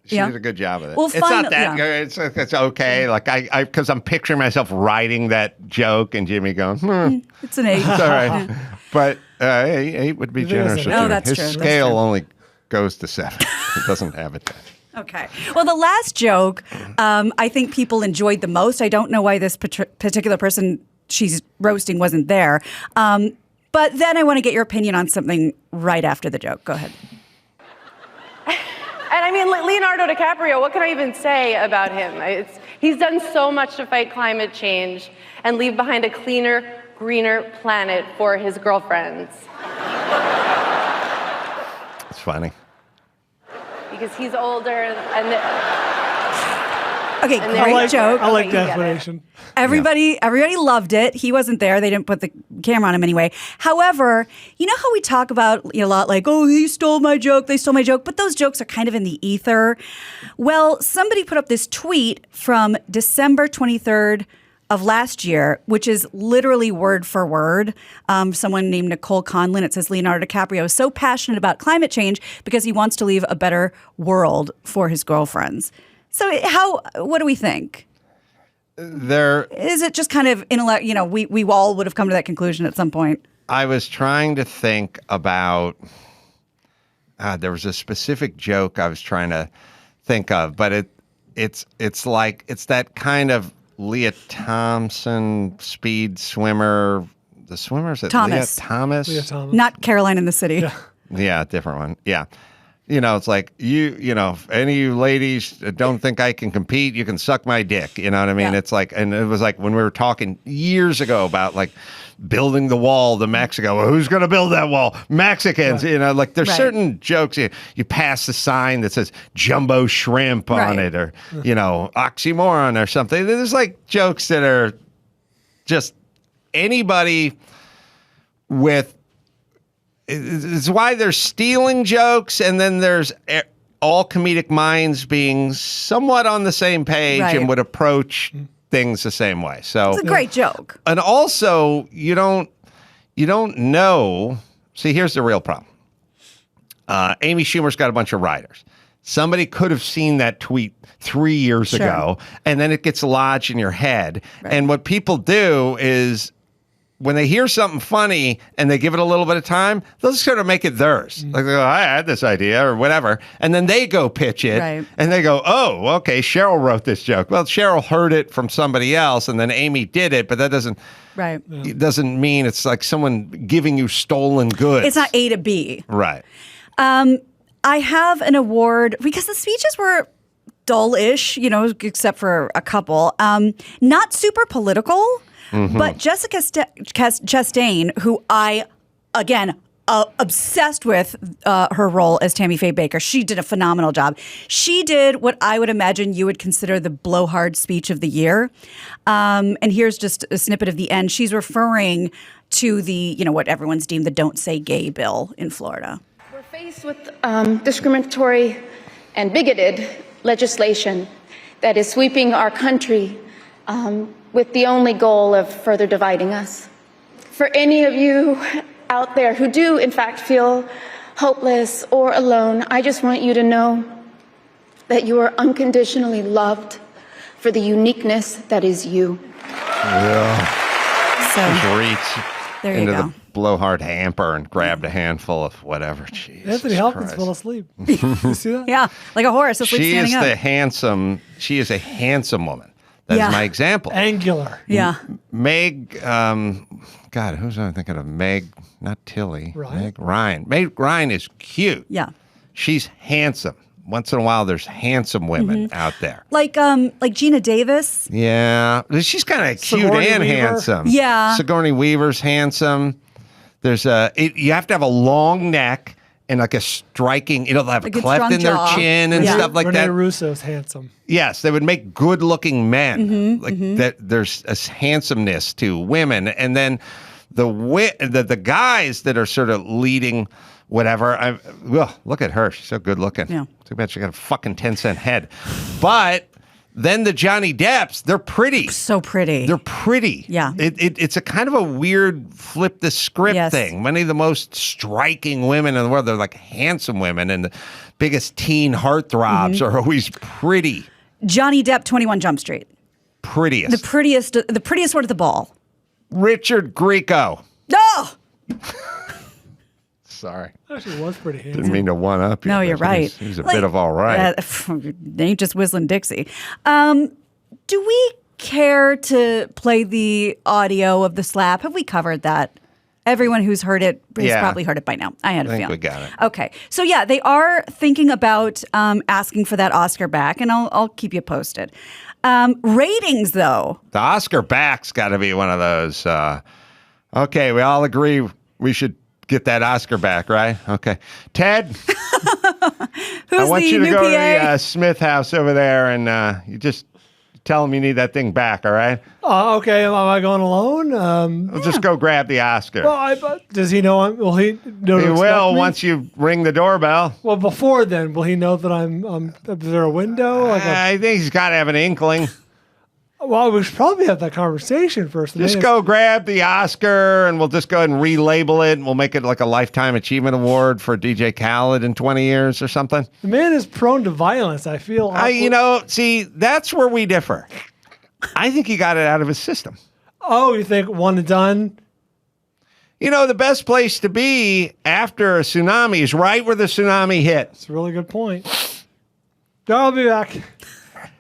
she did a good job of it. Well, it's not that good. It's okay. Like because I'm picturing myself writing that joke and Jimmy going, it's an 8. It's all right. But 8 would be generous. Oh, that's His true. scale only goes to 7. It doesn't have it there. Okay. Well, the last joke, I think people enjoyed the most. I don't know why this particular person she's roasting wasn't there. But then I want to get your opinion on something right after the joke. Go ahead. And I mean, Leonardo DiCaprio, what can I even say about him? He's done so much to fight climate change and leave behind a cleaner, greener planet for his girlfriends. It's funny. Because he's older and okay, great joke. I like the explanation. Everybody loved it. He wasn't there. They didn't put the camera on him anyway. However, you know how we talk about a lot like, oh, he stole my joke, they stole my joke, but those jokes are kind of in the ether. Well, somebody put up this tweet from December 23rd of last year, which is literally word for word. Someone named Nicole Conlon, it says Leonardo DiCaprio is so passionate about climate change because he wants to leave a better world for his girlfriends. So what do we think? Is it just kind of intellect? You know, we all would have come to that conclusion at some point. I was trying to think about. There was a specific joke I was trying to think of, but it's that kind of Leah Thompson speed swimmer. The swimmer's at Thomas. Leah Thomas. Not Caroline in the City. Yeah, different one. Yeah. It's like if any of you ladies don't think I can compete, you can suck my dick. You know what I mean? Yeah. It's like, and it was like when we were talking years ago about like building the wall to Mexico. Well, who's going to build that wall? Mexicans. Right. Like there's certain jokes. You pass the sign that says jumbo shrimp on it, or oxymoron or something. There's like jokes that are just anybody with. It's why there's stealing jokes, and then there's all comedic minds being somewhat on the same page and would approach things the same way. So it's a great joke. And also, you don't know. See, here's the real problem. Amy Schumer's got a bunch of writers. Somebody could have seen that tweet 3 years ago, and then it gets lodged in your head. Right. And what people do is, when they hear something funny and they give it a little bit of time, they'll just sort of make it theirs. Like, they go, I had this idea or whatever. And then they go pitch it. Right. And they go, oh, okay, Cheryl wrote this joke. Well, Cheryl heard it from somebody else and then Amy did it, but that doesn't it doesn't mean it's like someone giving you stolen goods. It's not A to B. Right. I have an award because the speeches were dull-ish, except for a couple. Not super political. Mm-hmm. But Jessica Chastain, who I, again, obsessed with her role as Tammy Faye Baker. She did a phenomenal job. She did what I would imagine you would consider the blowhard speech of the year. And here's just a snippet of the end. She's referring to the, what everyone's deemed the Don't Say Gay bill in Florida. We're faced with discriminatory and bigoted legislation that is sweeping our country with the only goal of further dividing us. For any of you out there who do, in fact, feel hopeless or alone, I just want you to know that you are unconditionally loved for the uniqueness that is you. Yeah. So, reach there you into go. the blowhard hamper and grabbed a handful of whatever. Jesus Anthony Hopkins Christ. fell asleep. You see that? Yeah, like a horse asleep She standing is up. She is a handsome woman. That's my example. Angular. Yeah. Meg, God, who's I thinking of? Meg, not Tilly. Ryan? Meg Ryan. Meg Ryan is cute. Yeah. She's handsome. Once in a while, there's handsome women out there. Like Gina Davis. Yeah. She's kind of cute Sigourney and Weaver. handsome. Yeah. Sigourney Weaver's handsome. There's you have to have a long neck and like a striking, they'll have Like a a cleft strong in their jaw. chin and stuff like Rene that. Russo's handsome. Yes, they would make good-looking men. Mm-hmm, That there's a handsomeness to women, and then the guys that are sort of leading whatever. Look at her; she's so good-looking. Yeah. Too bad she got a fucking 10-cent head. But then the Johnny Depps, they're pretty. So pretty. They're pretty. Yeah. It's a kind of a weird flip the script Yes. thing. Many of the most striking women in the world, they're like handsome women, and the biggest teen heartthrobs are always pretty. Johnny Depp, 21 Jump Street. Prettiest. The prettiest one at the ball. Richard Grieco. No! Sorry. Actually, was pretty handsome. Didn't mean to one up you. No, you're right. He's a bit of all right. They ain't just whistling Dixie. Do we care to play the audio of the slap? Have we covered that? Everyone who's heard it has probably heard it by now. I had a I think feeling. we got it. Okay. So, yeah, they are thinking about asking for that Oscar back, and I'll keep you posted. Ratings, though. The Oscar back's got to be one of those. Okay, we all agree we should get that Oscar back, right? Okay. Ted, Who's I want the you to new go to PA? the Smith house over there, and you just tell him you need that thing back, all right? Okay. Am I going alone? We'll just go grab the Oscar. Well, does he know? Will he know? He to expect will me? once you ring the doorbell. Well, before then, will he know that I'm? Is there a window? I think he's got to have an inkling. Well, we should probably have that conversation first. Just go grab the Oscar, and we'll just go ahead and relabel it, and we'll make it like a Lifetime Achievement Award for DJ Khaled in 20 years or something. The man is prone to violence. I feel. See, that's where we differ. I think he got it out of his system. Oh, you think one and done? The best place to be after a tsunami is right where the tsunami hit. That's a really good point. I'll be back.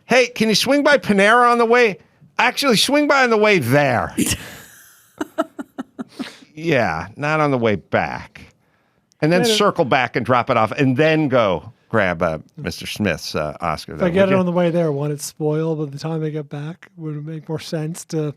Hey, can you swing by Panera on the way? Actually, swing by on the way there. Yeah, not on the way back. And then circle back and drop it off, and then go grab Mr. Smith's Oscar. If I get it on the way there, when it's spoiled, by the time I get back, would it make more sense to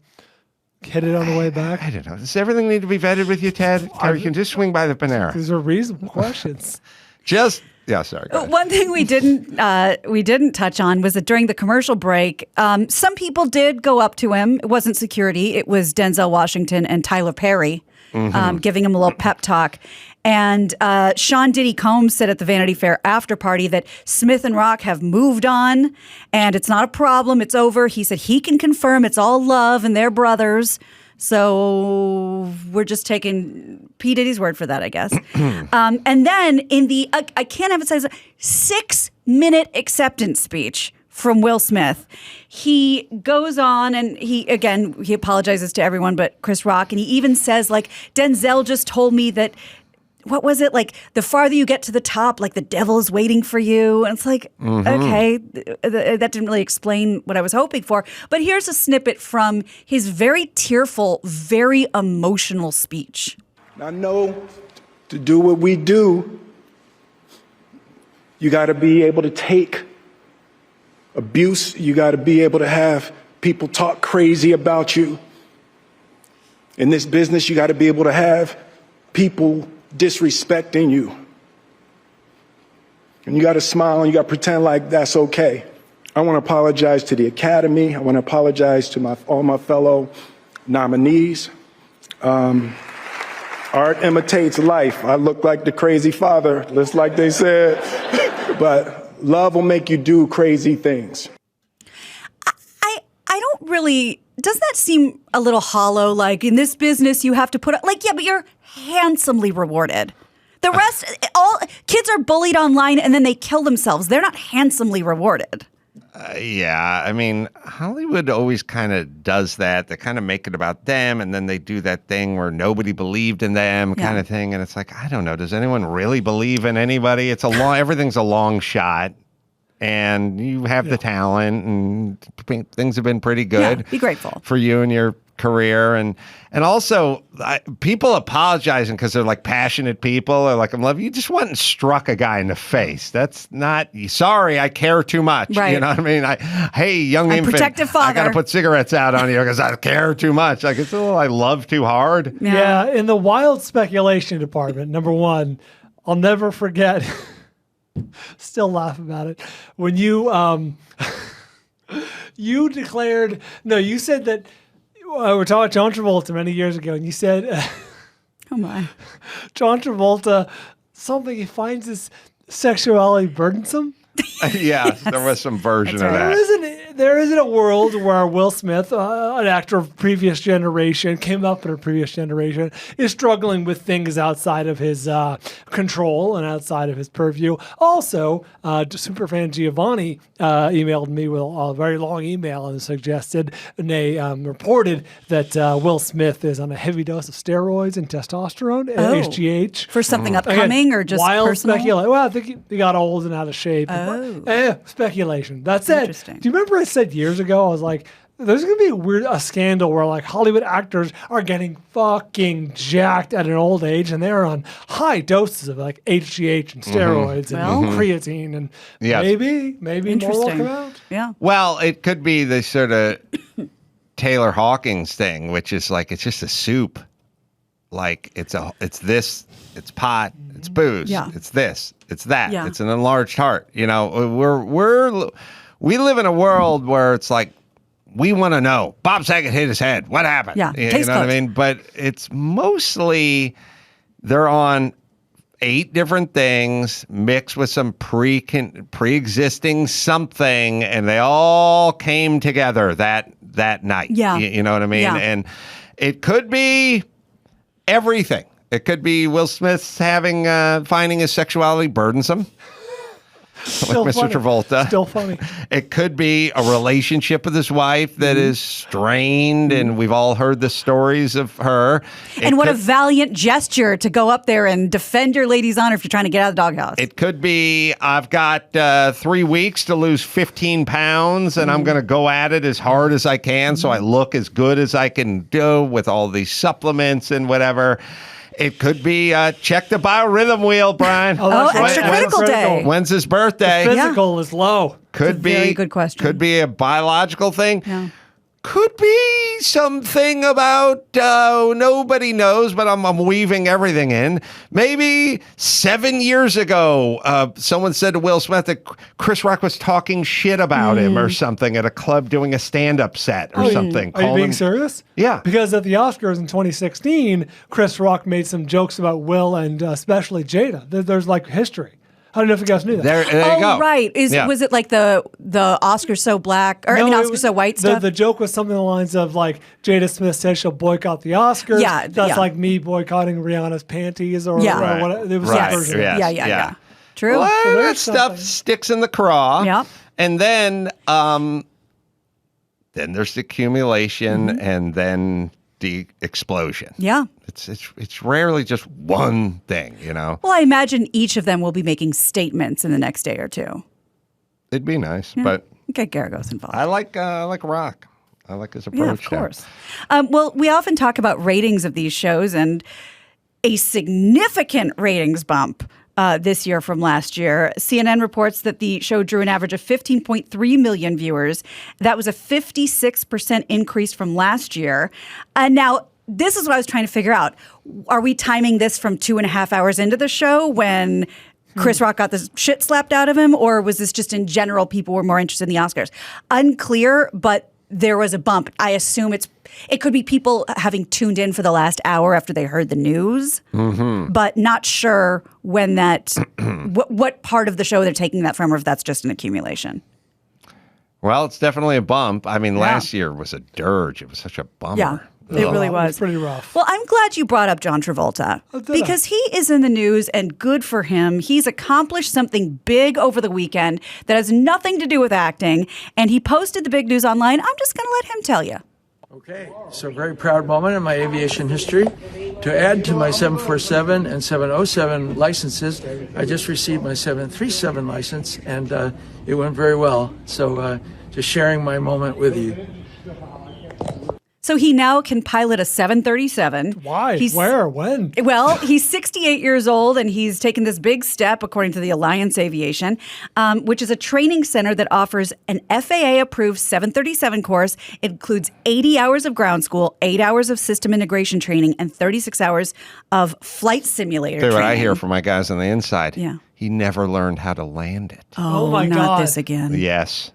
hit it on the way back? I don't know. Does everything need to be vetted with you, Ted? Or you can just swing by the Panera? These are reasonable questions. Sorry. One thing we didn't touch on was that during the commercial break, some people did go up to him. It wasn't security. It was Denzel Washington and Tyler Perry giving him a little pep talk. And Sean Diddy Combs said at the Vanity Fair after party that Smith and Rock have moved on and it's not a problem. It's over. He said he can confirm it's all love and they're brothers. So we're just taking P. Diddy's word for that, I guess. And then in the, I can't emphasize it, 6-minute acceptance speech from Will Smith, he goes on and he apologizes to everyone but Chris Rock. And he even says, like, Denzel just told me that, what was it? Like, the farther you get to the top, like the devil is waiting for you. And it's like, okay, that didn't really explain what I was hoping for. But here's a snippet from his very tearful, very emotional speech. I know to do what we do, you got to be able to take abuse. You got to be able to have people talk crazy about you. In this business, you got to be able to have people disrespecting you. And you got to smile and you got to pretend like that's okay. I want to apologize to the Academy. I want to apologize to all my fellow nominees. Art imitates life. I look like the crazy father, just like they said. But love will make you do crazy things. I don't really... Doesn't that seem a little hollow? Like, in this business, you have to put up... Like, yeah, but you're handsomely rewarded. The rest... all kids are bullied online and then they kill themselves. They're not handsomely rewarded. Yeah, I mean, Hollywood always kind of does that. They kind of make it about them, and then they do that thing where nobody believed in them kind of thing. And it's like, I don't know. Does anyone really believe in anybody? It's everything's a long shot. And you have the talent, and things have been pretty good. Yeah, be grateful for you and your career, and also people apologizing because they're like passionate people, or like, I'm love you. Just went and struck a guy in the face. That's not sorry. I care too much. Right. You know what I mean? Hey, young infant, protective father. I got to put cigarettes out on you because I care too much. Like, it's a little, I love too hard. Yeah. In the wild speculation department, number one, I'll never forget. Still laugh about it. When you you said that we're talking about John Travolta many years ago, and you said, oh my, John Travolta, something he finds his sexuality burdensome. Yes, there was some version of that. There isn't a world where Will Smith, an actor of previous generation, came up in a previous generation, is struggling with things outside of his control and outside of his purview. Also, superfan Giovanni emailed me with a very long email and suggested, and they reported that Will Smith is on a heavy dose of steroids and testosterone, HGH. For something upcoming or just wild personal? speculation. Well, I think he got old and out of shape. Speculation. That said, do you remember I said years ago, I was like, there's going to be a scandal where like Hollywood actors are getting fucking jacked at an old age and they're on high doses of like HGH and steroids and creatine and maybe more will come out. Yeah. Well, it could be the sort of Taylor Hawkins thing, which is like, it's just a soup. Like it's this, it's pot, it's booze, it's this, it's that, it's an enlarged heart. You know, we live in a world where it's like, we want to know. Bob Saget hit his head. What happened? Yeah, you know what I mean? But it's mostly they're on 8 different things mixed with some pre-existing something, and they all came together that night. Yeah. You know what I mean? Yeah. And it could be everything. It could be Will Smith's finding his sexuality burdensome. Still like Mr. funny. Travolta. Still funny. It could be a relationship with his wife that is strained, and we've all heard the stories of her. And what a valiant gesture to go up there and defend your lady's honor if you're trying to get out of the doghouse. It could be, I've got 3 weeks to lose 15 pounds, and I'm going to go at it as hard as I can so I look as good as I can do with all these supplements and whatever. It could be check the biorhythm wheel, Brian. Extra critical day. When's his birthday? The physical is low. Could be. Very good question. Could be a biological thing. Yeah. Could be something about nobody knows, but I'm weaving everything in. Maybe 7 years ago, someone said to Will Smith that Chris Rock was talking shit about him or something at a club doing a stand-up set or something. Are you being serious? Yeah. Because at the Oscars in 2016, Chris Rock made some jokes about Will and especially Jada. There's like history. I don't know if you guys knew that. There you go. Right. Was it like the Oscar so black or Oscar so white stuff? The joke was something along the lines of like Jada Smith said she'll boycott the Oscars. Yeah, that's like me boycotting Rihanna's panties or what. It was some version. Yeah. True. Well, So that there's stuff something. sticks in the craw. Yeah. And then there's the accumulation and then the explosion. Yeah. It's rarely just one thing, you know. Well, I imagine each of them will be making statements in the next day or two. It'd be nice, but Get Garagos involved. I like Rock. I like his approach. Yeah, of course. Well, we often talk about ratings of these shows, and a significant ratings bump this year from last year. CNN reports that the show drew an average of 15.3 million viewers. That was a 56% increase from last year. Now, this is what I was trying to figure out. Are we timing this from 2.5 hours into the show when Chris Rock got the shit slapped out of him, or was this just in general people were more interested in the Oscars? Unclear, but there was a bump. I assume it could be people having tuned in for the last hour after they heard the news, but not sure when that, what part of the show they're taking that from, or if that's just an accumulation. Well, it's definitely a bump. I mean, last year was a dirge. It was such a bummer. Yeah. It really was. Pretty rough. Well, I'm glad you brought up John Travolta because he is in the news, and good for him. He's accomplished something big over the weekend that has nothing to do with acting, and he posted the big news online. I'm just going to let him tell you. Okay, so a very proud moment in my aviation history. To add to my 747 and 707 licenses, I just received my 737 license, and it went very well. So just sharing my moment with you. So he now can pilot a 737. Why? Where? When? Well, he's 68 years old, and he's taken this big step, according to the Alliance Aviation, which is a training center that offers an FAA-approved 737 course. It includes 80 hours of ground school, 8 hours of system integration training, and 36 hours of flight simulator training. What I hear from my guys on the inside. Yeah. He never learned how to land it. Oh my God. Not this again. Yes.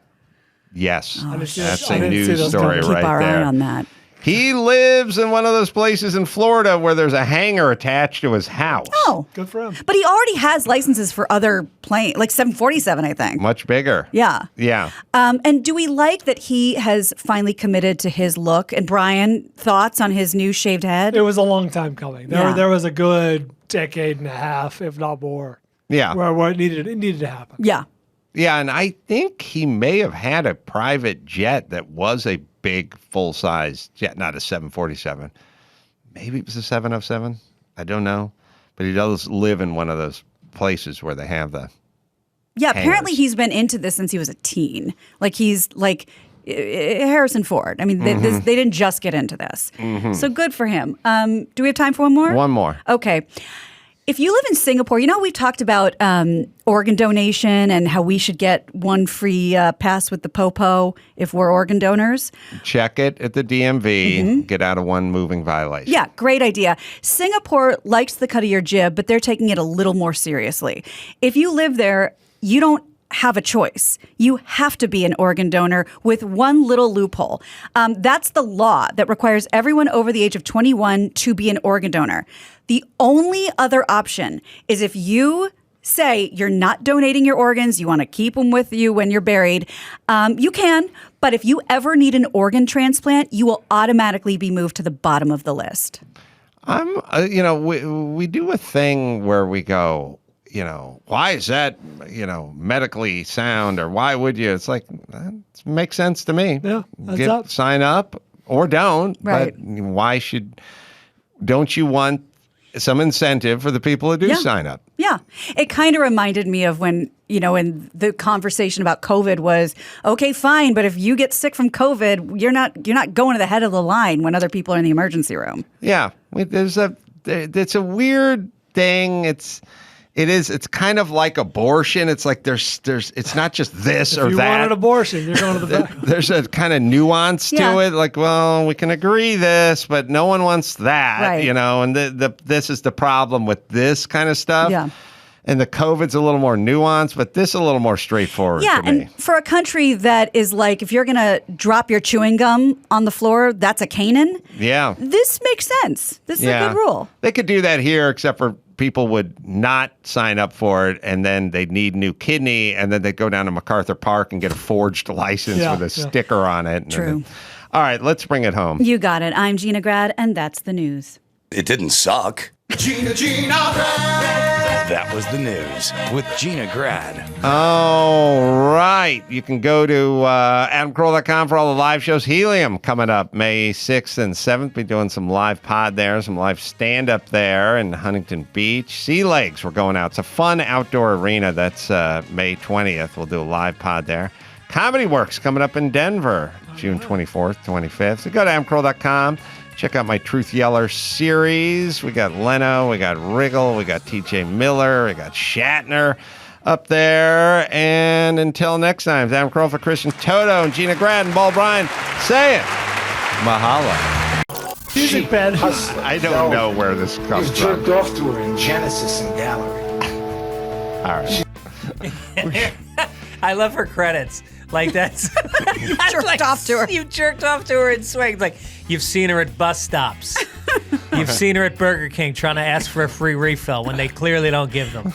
Oh, That's a news story keep right our there. eye on that. He lives in one of those places in Florida where there's a hangar attached to his house. Oh. Good for him. But he already has licenses for other planes, like 747, I think. Much bigger. Yeah. Yeah. And do we like that he has finally committed to his look? And Brian, thoughts on his new shaved head? It was a long time coming. Yeah. There was a good decade and a half, if not more. Yeah. Where it needed to happen. Yeah. Yeah, and I think he may have had a private jet that was a big full-size jet, not a 747. Maybe it was a 707. I don't know. But he does live in one of those places where they have the Yeah, hangars. apparently he's been into this since he was a teen. Like he's like Harrison Ford. I mean, they didn't just get into this. So good for him. Do we have time for one more? One more. Okay. If you live in Singapore, you know we've talked about organ donation and how we should get one free pass with the Popo if we're organ donors. Check it at the DMV. Get out of one moving violation. Yeah, great idea. Singapore likes the cut of your jib, but they're taking it a little more seriously. If you live there, you don't have a choice. You have to be an organ donor with one little loophole. That's the law that requires everyone over the age of 21 to be an organ donor. The only other option is if you say you're not donating your organs, you want to keep them with you when you're buried, you can. But if you ever need an organ transplant, you will automatically be moved to the bottom of the list. We do a thing where we go, why is that, medically sound, or why would you? It's like, that makes sense to me. Yeah, sign up or don't. Right. But don't you want some incentive for the people who do sign up? Yeah. It kind of reminded me of when, when the conversation about COVID was, okay, fine, but if you get sick from COVID, you're not going to the head of the line when other people are in the emergency room. Yeah. There's a it's a weird thing. It's kind of like abortion. It's like there's it's not just this or If you that. want an abortion, you're going to the back. There's a kind of nuance to it. Like, well, we can agree this, but no one wants that, Right. you know, and this is the problem with this kind of stuff. Yeah. And the COVID's a little more nuanced, but this is a little more straightforward Yeah, to me. and for a country that is like, if you're going to drop your chewing gum on the floor, that's a Canaan. Yeah. This makes sense. This is a good rule. They could do that here, except for people would not sign up for it, and then they'd need a new kidney, and then they'd go down to MacArthur Park and get a forged license with a sticker on it. True. All right, let's bring it home. You got it. I'm Gina Grad, and that's the news. It didn't suck. Gina Grad. That was the news with Gina Grad. All right. You can go to AdamCarolla.com for all the live shows. Helium coming up May 6th and 7th. Be doing some live pod there, some live stand-up there in Huntington Beach. Sea Legs, we're going out. It's a fun outdoor arena. That's May 20th. We'll do a live pod there. Comedy Works coming up in Denver, June 24th, 25th. So go to AdamCarolla.com. Check out my Truth Yeller series. We got Leno, we got Riggle, we got TJ Miller, we got Shatner up there. And until next time, Adam Carolla for Christian Toto and Gina Grad and Ball Bryan. Say it. Mahalo. Music bed. I don't know where this comes You from. jerked off to her in Genesis and Gallery. All right. I love her credits. Like that's jerked off to her. You jerked off to her in swing. Like you've seen her at bus stops. You've seen her at Burger King trying to ask for a free refill when they clearly don't give them.